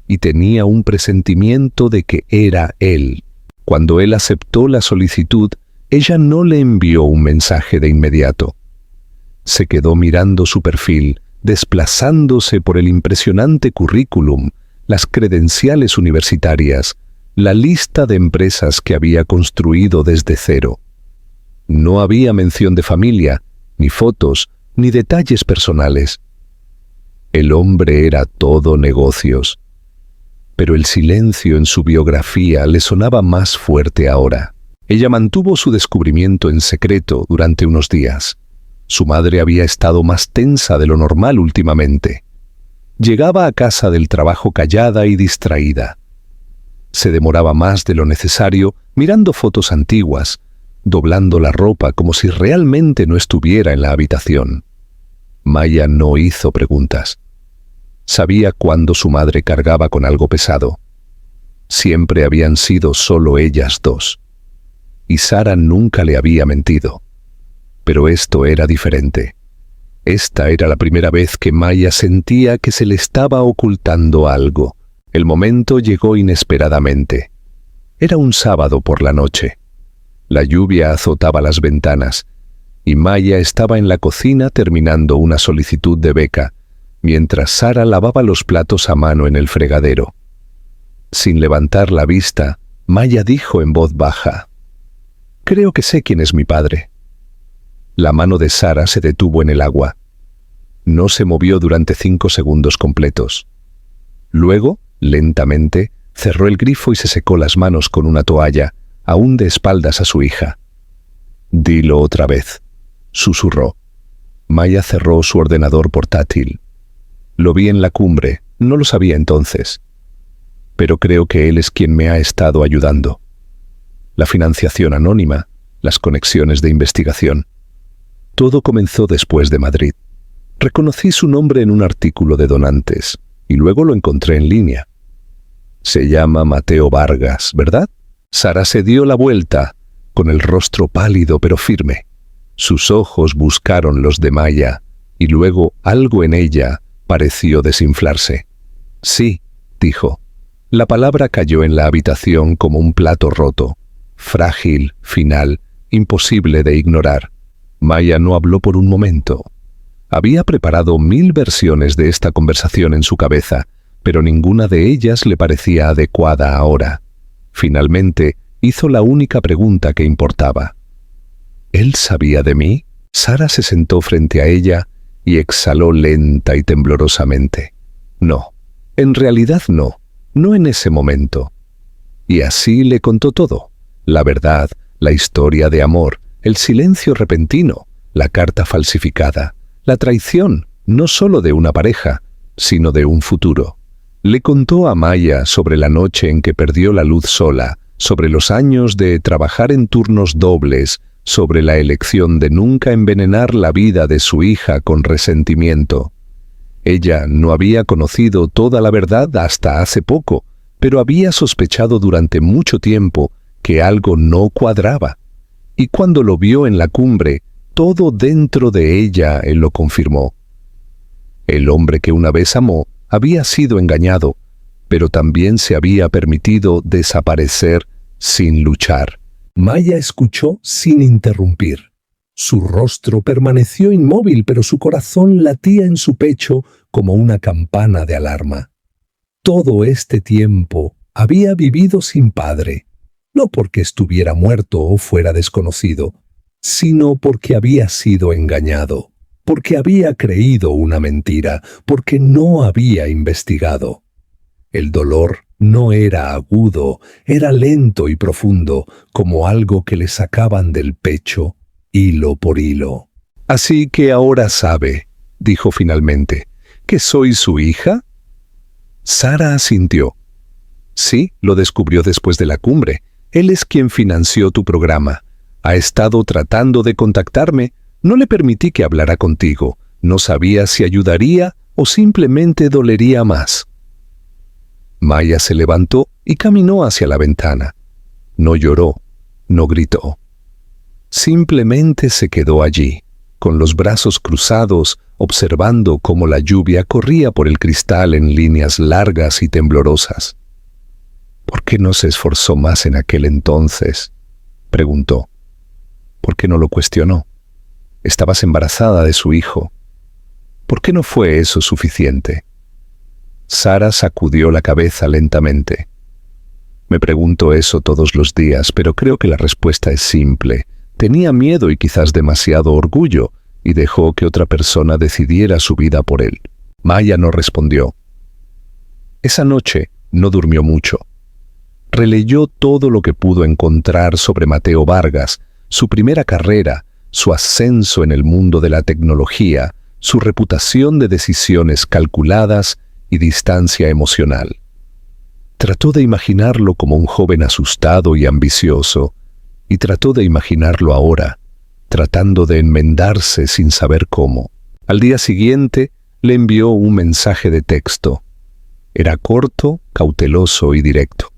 Y tenía un presentimiento de que era él. Cuando él aceptó la solicitud, ella no le envió un mensaje de inmediato. Se quedó mirando su perfil, desplazándose por el impresionante currículum, las credenciales universitarias, la lista de empresas que había construido desde cero. No había mención de familia, ni fotos, ni detalles personales. El hombre era todo negocios. Pero el silencio en su biografía le sonaba más fuerte ahora. Ella mantuvo su descubrimiento en secreto durante unos días. Su madre había estado más tensa de lo normal últimamente. Llegaba a casa del trabajo callada y distraída. Se demoraba más de lo necesario mirando fotos antiguas, doblando la ropa como si realmente no estuviera en la habitación. Maya no hizo preguntas. Sabía cuándo su madre cargaba con algo pesado. Siempre habían sido solo ellas dos. Y Sara nunca le había mentido. Pero esto era diferente. Esta era la primera vez que Maya sentía que se le estaba ocultando algo. El momento llegó inesperadamente. Era un sábado por la noche. La lluvia azotaba las ventanas, y Maya estaba en la cocina terminando una solicitud de beca, mientras Sara lavaba los platos a mano en el fregadero. Sin levantar la vista, Maya dijo en voz baja: «Creo que sé quién es mi padre». La mano de Sara se detuvo en el agua. No se movió durante 5 segundos completos. Luego, lentamente, cerró el grifo y se secó las manos con una toalla, aún de espaldas a su hija. «Dilo otra vez», susurró. Maya cerró su ordenador portátil. «Lo vi en la cumbre, no lo sabía entonces. Pero creo que él es quien me ha estado ayudando. La financiación anónima, las conexiones de investigación. Todo comenzó después de Madrid. Reconocí su nombre en un artículo de donantes y luego lo encontré en línea. Se llama Mateo Vargas, ¿verdad?» Sara se dio la vuelta, con el rostro pálido pero firme. Sus ojos buscaron los de Maya y luego algo en ella pareció desinflarse. «Sí, dijo. La palabra cayó en la habitación como un plato roto, frágil, final, imposible de ignorar. Maya no habló por un momento. Había preparado 1000 versiones de esta conversación en su cabeza, pero ninguna de ellas le parecía adecuada ahora. Finalmente, hizo la única pregunta que importaba. ¿Él sabía de mí? Sara se sentó frente a ella y exhaló lenta y temblorosamente. No, en realidad no, no en ese momento. Y así le contó todo. La verdad, la historia de amor, el silencio repentino, la carta falsificada, la traición, no solo de una pareja, sino de un futuro. Le contó a Maya sobre la noche en que perdió la luz sola, sobre los años de trabajar en turnos dobles, sobre la elección de nunca envenenar la vida de su hija con resentimiento. Ella no había conocido toda la verdad hasta hace poco, pero había sospechado durante mucho tiempo que algo no cuadraba. Y cuando lo vio en la cumbre, todo dentro de ella lo confirmó. El hombre que una vez amó había sido engañado, pero también se había permitido desaparecer sin luchar. Maya escuchó sin interrumpir. Su rostro permaneció inmóvil, pero su corazón latía en su pecho como una campana de alarma. Todo este tiempo había vivido sin padre, no porque estuviera muerto o fuera desconocido, sino porque había sido engañado, porque había creído una mentira, porque no había investigado. El dolor no era agudo, era lento y profundo, como algo que le sacaban del pecho, hilo por hilo. «Así que ahora sabe», dijo finalmente, «que soy su hija». Sara asintió. «Sí, lo descubrió después de la cumbre. Él es quien financió tu programa. Ha estado tratando de contactarme. No le permití que hablara contigo. No sabía si ayudaría o simplemente dolería más». Maya se levantó y caminó hacia la ventana. No lloró, no gritó. Simplemente se quedó allí, con los brazos cruzados, observando cómo la lluvia corría por el cristal en líneas largas y temblorosas. «¿Por qué no se esforzó más en aquel entonces?», preguntó. «¿Por qué no lo cuestionó? Estabas embarazada de su hijo. ¿Por qué no fue eso suficiente?». Sara sacudió la cabeza lentamente. «Me pregunto eso todos los días, pero creo que la respuesta es simple. Tenía miedo y quizás demasiado orgullo, y dejó que otra persona decidiera su vida por él». Maya no respondió. Esa noche no durmió mucho. Releyó todo lo que pudo encontrar sobre Mateo Vargas, su primera carrera, su ascenso en el mundo de la tecnología, su reputación de decisiones calculadas y distancia emocional. Trató de imaginarlo como un joven asustado y ambicioso, y trató de imaginarlo ahora, tratando de enmendarse sin saber cómo. Al día siguiente le envió un mensaje de texto. Era corto, cauteloso y directo.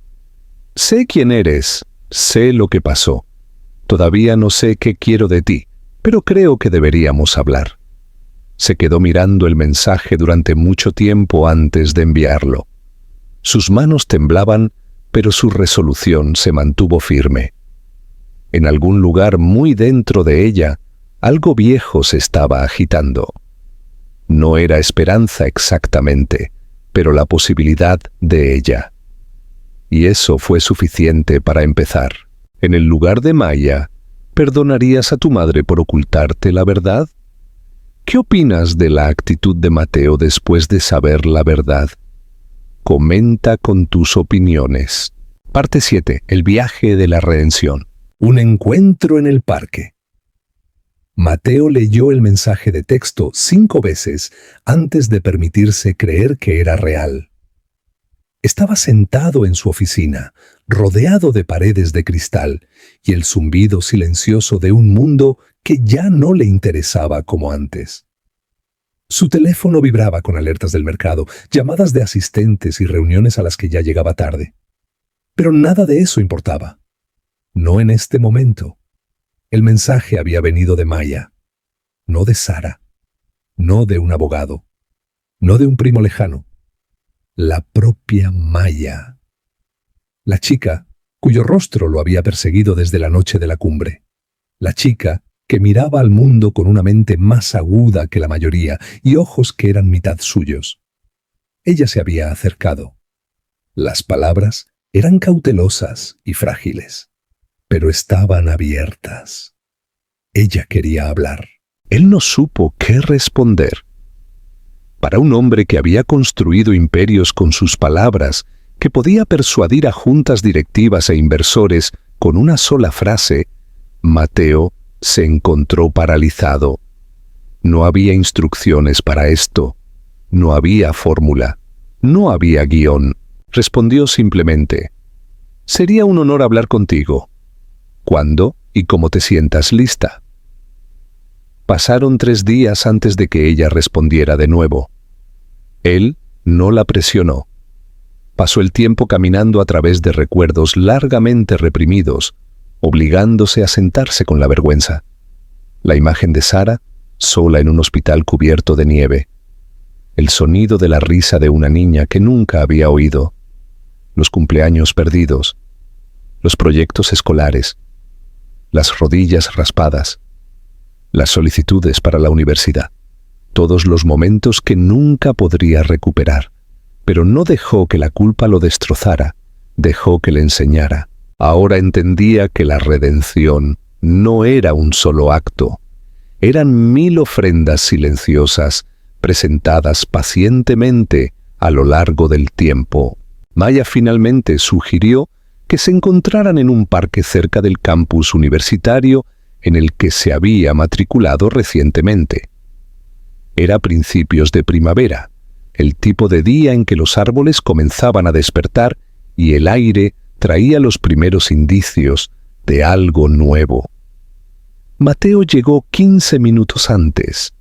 «Sé quién eres, sé lo que pasó. Todavía no sé qué quiero de ti, pero creo que deberíamos hablar». Se quedó mirando el mensaje durante mucho tiempo antes de enviarlo. Sus manos temblaban, pero su resolución se mantuvo firme. En algún lugar muy dentro de ella, algo viejo se estaba agitando. No era esperanza exactamente, pero la posibilidad de ella. Y eso fue suficiente para empezar. En el lugar de Maya, ¿perdonarías a tu madre por ocultarte la verdad? ¿Qué opinas de la actitud de Mateo después de saber la verdad? Comenta con tus opiniones. Parte 7. El viaje de la redención. Un encuentro en el parque. Mateo leyó el mensaje de texto 5 veces antes de permitirse creer que era real. Estaba sentado en su oficina, rodeado de paredes de cristal y el zumbido silencioso de un mundo que ya no le interesaba como antes. Su teléfono vibraba con alertas del mercado, llamadas de asistentes y reuniones a las que ya llegaba tarde. Pero nada de eso importaba. No en este momento. El mensaje había venido de Maya, no de Sara, no de un abogado, no de un primo lejano. la propia Maya. La chica, cuyo rostro lo había perseguido desde la noche de la cumbre. La chica que miraba al mundo con una mente más aguda que la mayoría y ojos que eran mitad suyos. Ella se había acercado. Las palabras eran cautelosas y frágiles, pero estaban abiertas. Ella quería hablar. Él no supo qué responder. Para un hombre que había construido imperios con sus palabras, que podía persuadir a juntas directivas e inversores con una sola frase, Mateo se encontró paralizado. No había instrucciones para esto. No había fórmula. No había guión. Respondió simplemente: «Sería un honor hablar contigo. ¿Cuándo y cómo te sientas lista?» Pasaron 3 días antes de que ella respondiera de nuevo. Él no la presionó. Pasó el tiempo caminando a través de recuerdos largamente reprimidos, obligándose a sentarse con la vergüenza. La imagen de Sara, sola en un hospital cubierto de nieve. El sonido de la risa de una niña que nunca había oído. Los cumpleaños perdidos. Los proyectos escolares. Las rodillas raspadas. Las solicitudes para la universidad. Todos los momentos que nunca podría recuperar. Pero no dejó que la culpa lo destrozara. Dejó que le enseñara. Ahora entendía que la redención no era un solo acto. Eran 1000 ofrendas silenciosas, presentadas pacientemente a lo largo del tiempo. Maya finalmente sugirió que se encontraran en un parque cerca del campus universitario en el que se había matriculado recientemente. Era principios de primavera, el tipo de día en que los árboles comenzaban a despertar y el aire traía los primeros indicios de algo nuevo. Mateo llegó 15 minutos antes.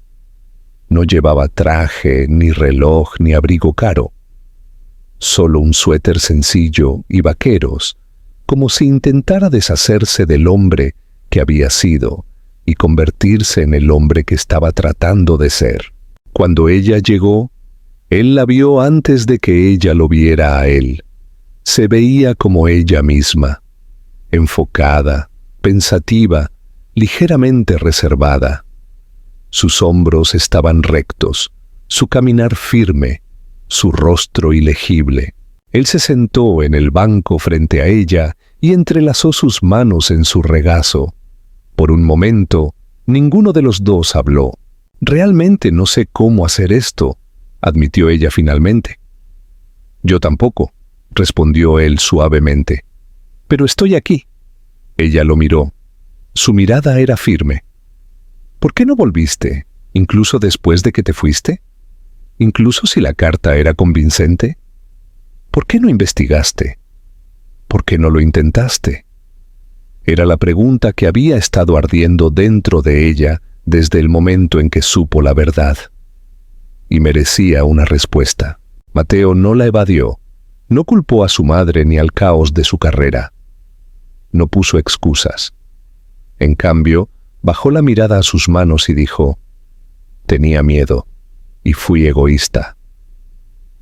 No llevaba traje, ni reloj, ni abrigo caro. Solo un suéter sencillo y vaqueros, como si intentara deshacerse del hombre que había sido y convertirse en el hombre que estaba tratando de ser. Cuando ella llegó, él la vio antes de que ella lo viera a él. Se veía como ella misma, enfocada, pensativa, ligeramente reservada. Sus hombros estaban rectos, su caminar firme, su rostro ilegible. Él se sentó en el banco frente a ella y entrelazó sus manos en su regazo. Por un momento, ninguno de los dos habló. «Realmente no sé cómo hacer esto», admitió ella finalmente. «Yo tampoco», respondió él suavemente. «Pero estoy aquí». Ella lo miró. Su mirada era firme. «¿Por qué no volviste, incluso después de que te fuiste? Incluso si la carta era convincente. ¿Por qué no investigaste? ¿Por qué no lo intentaste?» Era la pregunta que había estado ardiendo dentro de ella desde el momento en que supo la verdad. Y merecía una respuesta. Mateo no la evadió. No culpó a su madre ni al caos de su carrera. No puso excusas. En cambio, bajó la mirada a sus manos y dijo: «Tenía miedo, y fui egoísta.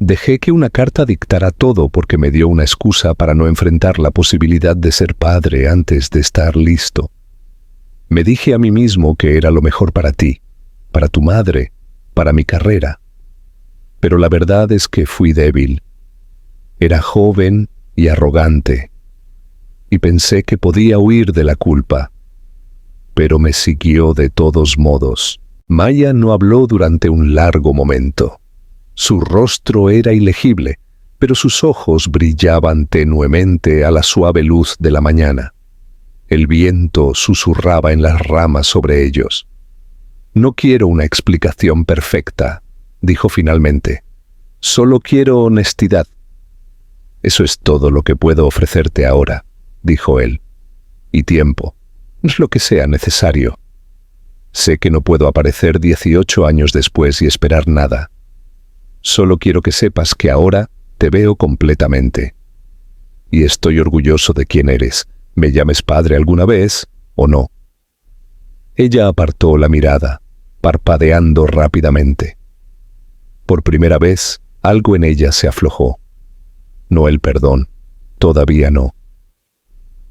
Dejé que una carta dictara todo porque me dio una excusa para no enfrentar la posibilidad de ser padre antes de estar listo. Me dije a mí mismo que era lo mejor para ti, para tu madre, para mi carrera. Pero la verdad es que fui débil. Era joven y arrogante, y pensé que podía huir de la culpa. Pero me siguió de todos modos». Maya no habló durante un largo momento. Su rostro era ilegible, pero sus ojos brillaban tenuemente a la suave luz de la mañana. El viento susurraba en las ramas sobre ellos. «No quiero una explicación perfecta», dijo finalmente. «Solo quiero honestidad». «Eso es todo lo que puedo ofrecerte ahora», dijo él. «Y tiempo, lo que sea necesario. Sé que no puedo aparecer 18 años después y esperar nada. Solo quiero que sepas que ahora te veo completamente. Y estoy orgulloso de quién eres, me llames padre alguna vez o no». Ella apartó la mirada, parpadeando rápidamente. Por primera vez, Algo en ella se aflojó. No el perdón, todavía no.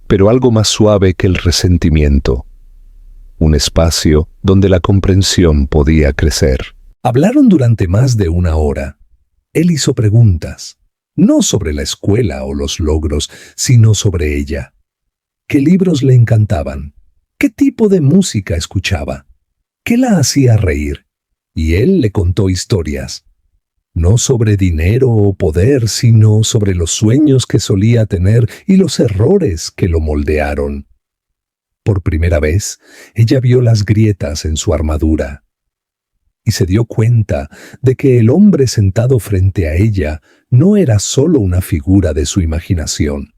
Pero algo más suave que el resentimiento. Un espacio donde la comprensión podía crecer. Hablaron durante más de una hora. Él hizo preguntas, no sobre la escuela o los logros, sino sobre ella. ¿Qué libros le encantaban? ¿Qué tipo de música escuchaba? ¿Qué la hacía reír? Y él le contó historias. No sobre dinero o poder, sino sobre los sueños que solía tener y los errores que lo moldearon. Por primera vez, ella vio las grietas en su armadura y se dio cuenta de que el hombre sentado frente a ella no era solo una figura de su imaginación.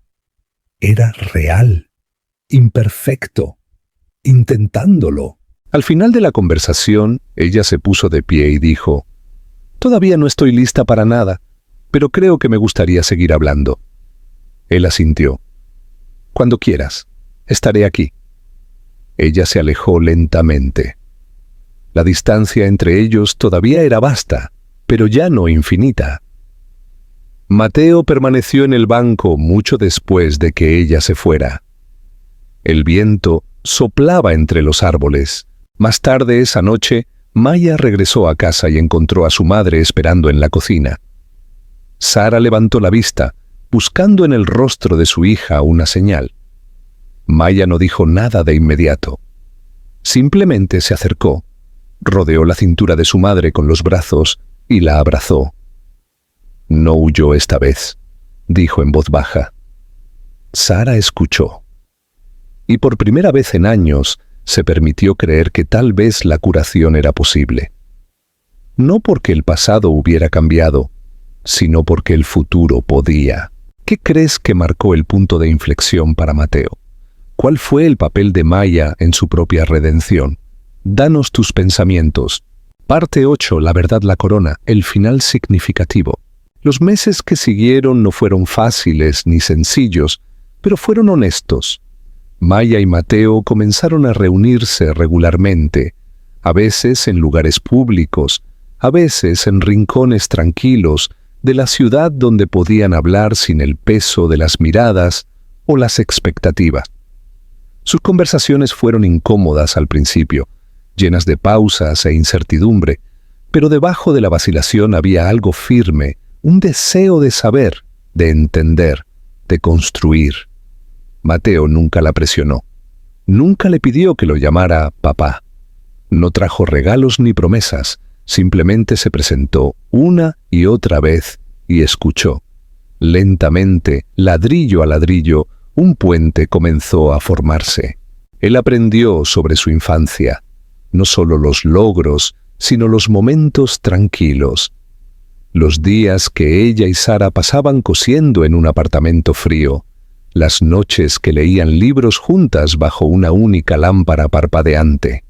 Era real, imperfecto, intentándolo. Al final de la conversación, ella se puso de pie y dijo: «Todavía no estoy lista para nada, pero creo que me gustaría seguir hablando». Él asintió. «Cuando quieras, estaré aquí». Ella se alejó lentamente. La distancia entre ellos todavía era vasta, pero ya no infinita. Mateo permaneció en el banco mucho después de que ella se fuera. El viento soplaba entre los árboles. Más tarde esa noche, Maya regresó a casa y encontró a su madre esperando en la cocina. Sara levantó la vista, buscando en el rostro de su hija una señal. Maya no dijo nada de inmediato. Simplemente se acercó, rodeó la cintura de su madre con los brazos y la abrazó. «No huyó esta vez», dijo en voz baja. Sara escuchó. Y por primera vez en años se permitió creer que tal vez la curación era posible. No porque el pasado hubiera cambiado, sino porque el futuro podía. ¿Qué crees que marcó el punto de inflexión para Mateo? ¿Cuál fue el papel de Maya en su propia redención? Danos tus pensamientos. Parte 8, La verdad la corona, el final significativo. Los meses que siguieron no fueron fáciles ni sencillos, pero fueron honestos. Maya y Mateo comenzaron a reunirse regularmente, a veces en lugares públicos, a veces en rincones tranquilos de la ciudad donde podían hablar sin el peso de las miradas o las expectativas. Sus conversaciones fueron incómodas al principio, llenas de pausas e incertidumbre, pero debajo de la vacilación había algo firme, un deseo de saber, de entender, de construir. Mateo nunca la presionó. Nunca le pidió que lo llamara papá. No trajo regalos ni promesas, simplemente se presentó una y otra vez y escuchó. Lentamente, ladrillo a ladrillo, un puente comenzó a formarse. Él aprendió sobre su infancia, no solo los logros, sino los momentos tranquilos. Los días que ella y Sara pasaban cosiendo en un apartamento frío, las noches que leían libros juntas bajo una única lámpara parpadeante.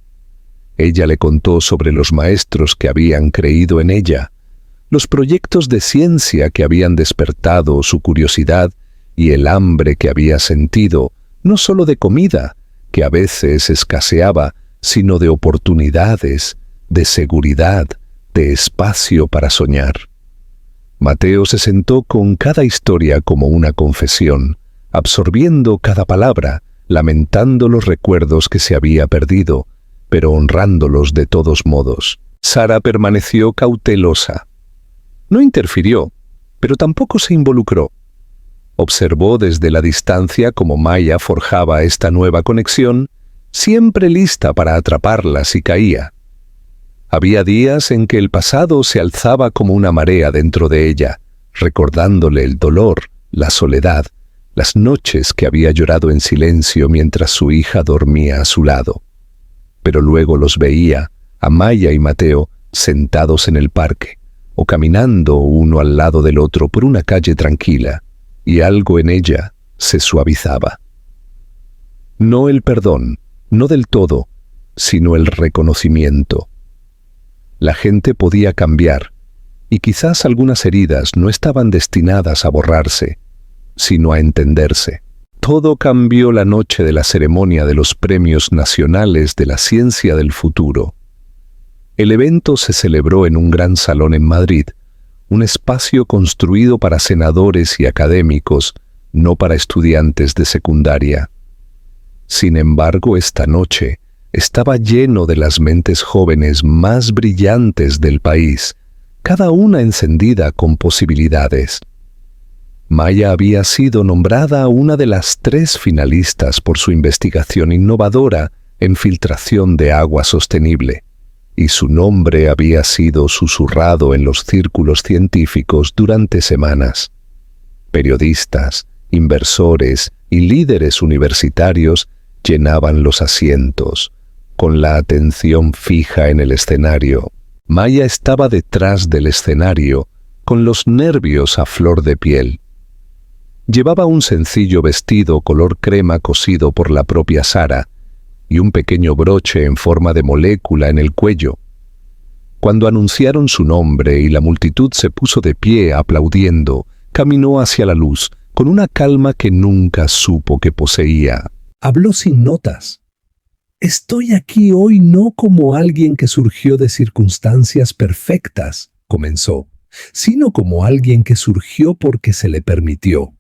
Ella le contó sobre los maestros que habían creído en ella, los proyectos de ciencia que habían despertado su curiosidad y el hambre que había sentido, no solo de comida, que a veces escaseaba, sino de oportunidades, de seguridad, de espacio para soñar. Mateo se sentó con cada historia como una confesión, absorbiendo cada palabra, lamentando los recuerdos que se había perdido, pero honrándolos de todos modos. Sara permaneció cautelosa. No interfirió, pero tampoco se involucró. Observó desde la distancia cómo Maya forjaba esta nueva conexión, siempre lista para atraparla si caía. Había días en que el pasado se alzaba como una marea dentro de ella, recordándole el dolor, la soledad, las noches que había llorado en silencio mientras su hija dormía a su lado. Pero luego los veía, a Maya y Mateo, sentados en el parque, o caminando uno al lado del otro por una calle tranquila, y algo en ella se suavizaba. No el perdón, no del todo, sino el reconocimiento. La gente podía cambiar, y quizás algunas heridas no estaban destinadas a borrarse, sino a entenderse. Todo cambió la noche de la ceremonia de los Premios Nacionales de la Ciencia del Futuro. El evento se celebró en un gran salón en Madrid, un espacio construido para senadores y académicos, no para estudiantes de secundaria. Sin embargo, esta noche estaba lleno de las mentes jóvenes más brillantes del país, cada una encendida con posibilidades. Maya había sido nombrada una de las 3 finalistas por su investigación innovadora en filtración de agua sostenible, y su nombre había sido susurrado en los círculos científicos durante semanas. Periodistas, inversores y líderes universitarios llenaban los asientos, con la atención fija en el escenario. Maya estaba detrás del escenario, con los nervios a flor de piel. Llevaba un sencillo vestido color crema cosido por la propia Sara y un pequeño broche en forma de molécula en el cuello. Cuando anunciaron su nombre y la multitud se puso de pie aplaudiendo, caminó hacia la luz con una calma que nunca supo que poseía.
Habló sin notas. Estoy aquí hoy no como alguien que surgió de circunstancias perfectas, comenzó, sino como alguien que surgió porque se le permitió.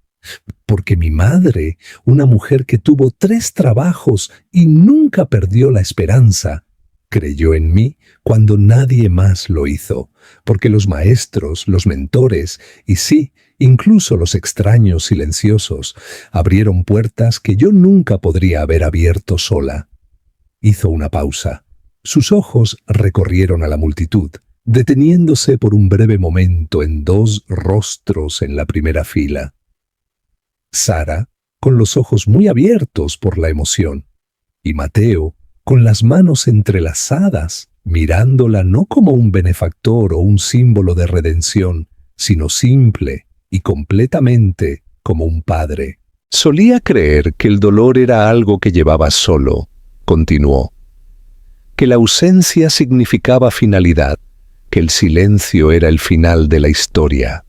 Porque mi madre, una mujer que tuvo 3 trabajos y nunca perdió la esperanza, creyó en mí cuando nadie más lo hizo. Porque los maestros, los mentores y sí, incluso los extraños silenciosos, abrieron puertas que yo nunca podría haber abierto sola. Hizo una pausa. Sus ojos recorrieron a la multitud, deteniéndose por un breve momento en 2 rostros en la primera fila. Sara, con los ojos muy abiertos por la emoción, y Mateo, con las manos entrelazadas, mirándola no como un benefactor o un símbolo de redención, sino simple y completamente como un padre.
Solía creer que el dolor era algo que llevaba solo, continuó, que la ausencia significaba finalidad, que el silencio era el final de la historia.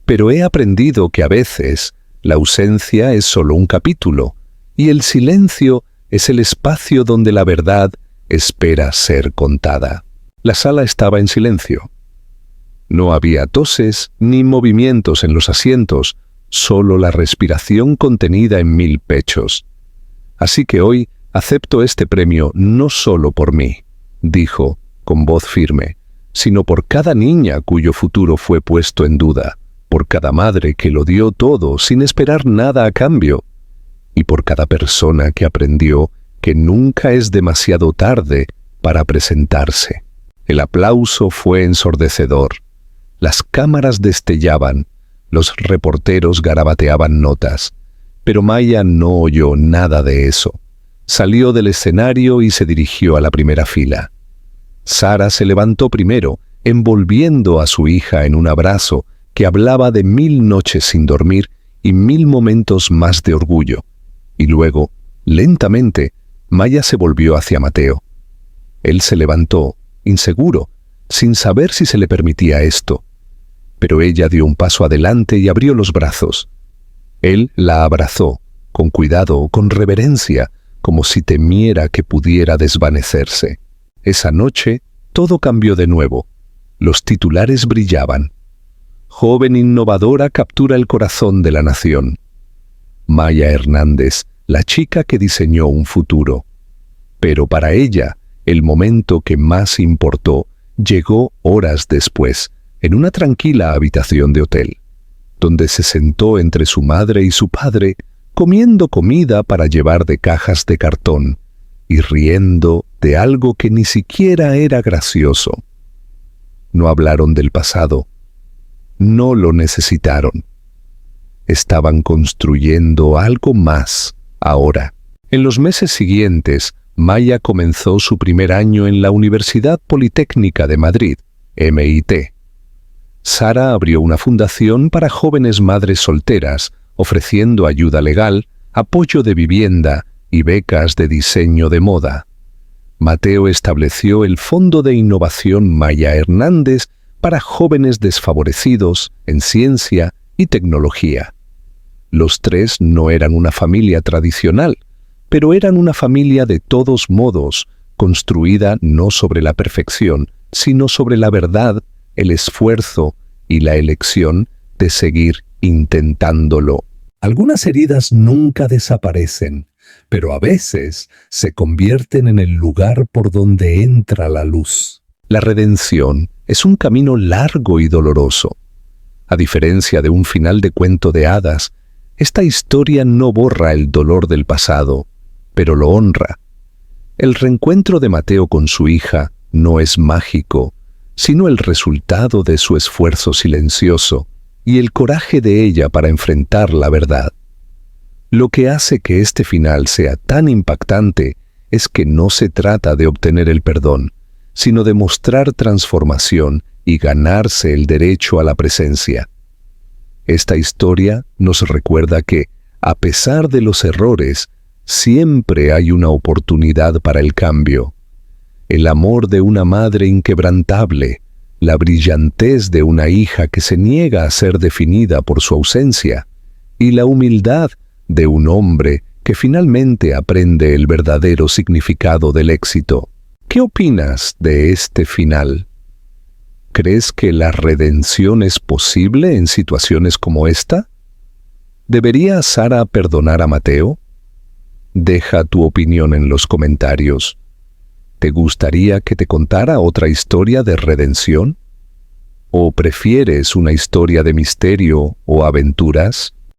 Pero he aprendido que a veces la ausencia es solo un capítulo y el silencio es el espacio donde la verdad espera ser contada. La sala estaba en silencio. No había toses ni movimientos en los asientos, solo la respiración contenida en 1000 pechos. Así que hoy acepto este premio no solo por mí, dijo con voz firme, sino por cada niña cuyo futuro fue puesto en duda, por cada madre que lo dio todo sin esperar nada a cambio, y por cada persona que aprendió que nunca es demasiado tarde para presentarse. El aplauso fue ensordecedor. Las cámaras destellaban, los reporteros garabateaban notas, pero Maya no oyó nada de eso. Salió del escenario y se dirigió a la primera fila. Sara se levantó primero, envolviendo a su hija en un abrazo que hablaba de 1000 noches sin dormir y 1000 momentos más de orgullo. Y luego, lentamente, Maya se volvió hacia Mateo. Él se levantó, inseguro, sin saber si se le permitía esto. Pero ella dio un paso adelante y abrió los brazos. Él la abrazó, con cuidado, con reverencia, como si temiera que pudiera desvanecerse. Esa noche, todo cambió de nuevo. Los titulares brillaban. Joven innovadora captura el corazón de la nación. Maya Hernández, la chica que diseñó un futuro. Pero para ella, el momento que más importó llegó horas después, en una tranquila habitación de hotel, donde se sentó entre su madre y su padre, comiendo comida para llevar de cajas de cartón y riendo de algo que ni siquiera era gracioso. No hablaron del pasado. No lo necesitaron. Estaban construyendo algo más ahora. En los meses siguientes, Maya comenzó su primer año en la Universidad Politécnica de Madrid, MIT. Sara abrió una fundación para jóvenes madres solteras, ofreciendo ayuda legal, apoyo de vivienda y becas de diseño de moda. Mateo estableció el Fondo de Innovación Maya Hernández para jóvenes desfavorecidos en ciencia y tecnología. Los 3 no eran una familia tradicional, pero eran una familia de todos modos, construida no sobre la perfección, sino sobre la verdad, el esfuerzo y la elección de seguir intentándolo.
Algunas heridas nunca desaparecen, pero a veces se convierten en el lugar por donde entra la luz.
La redención es un camino largo y doloroso. A diferencia de un final de cuento de hadas, esta historia no borra el dolor del pasado, pero lo honra. El reencuentro de Mateo con su hija no es mágico, sino el resultado de su esfuerzo silencioso y el coraje de ella para enfrentar la verdad. Lo que hace que este final sea tan impactante es que no se trata de obtener el perdón, sino de mostrar transformación y ganarse el derecho a la presencia. Esta historia nos recuerda que, a pesar de los errores, siempre hay una oportunidad para el cambio. El amor de una madre inquebrantable, la brillantez de una hija que se niega a ser definida por su ausencia, y la humildad de un hombre que finalmente aprende el verdadero significado del éxito. ¿Qué opinas de este final? ¿Crees que la redención es posible en situaciones como esta? ¿Debería Sara perdonar a Mateo? Deja tu opinión en los comentarios. ¿Te gustaría que te contara otra historia de redención? ¿O prefieres una historia de misterio o aventuras?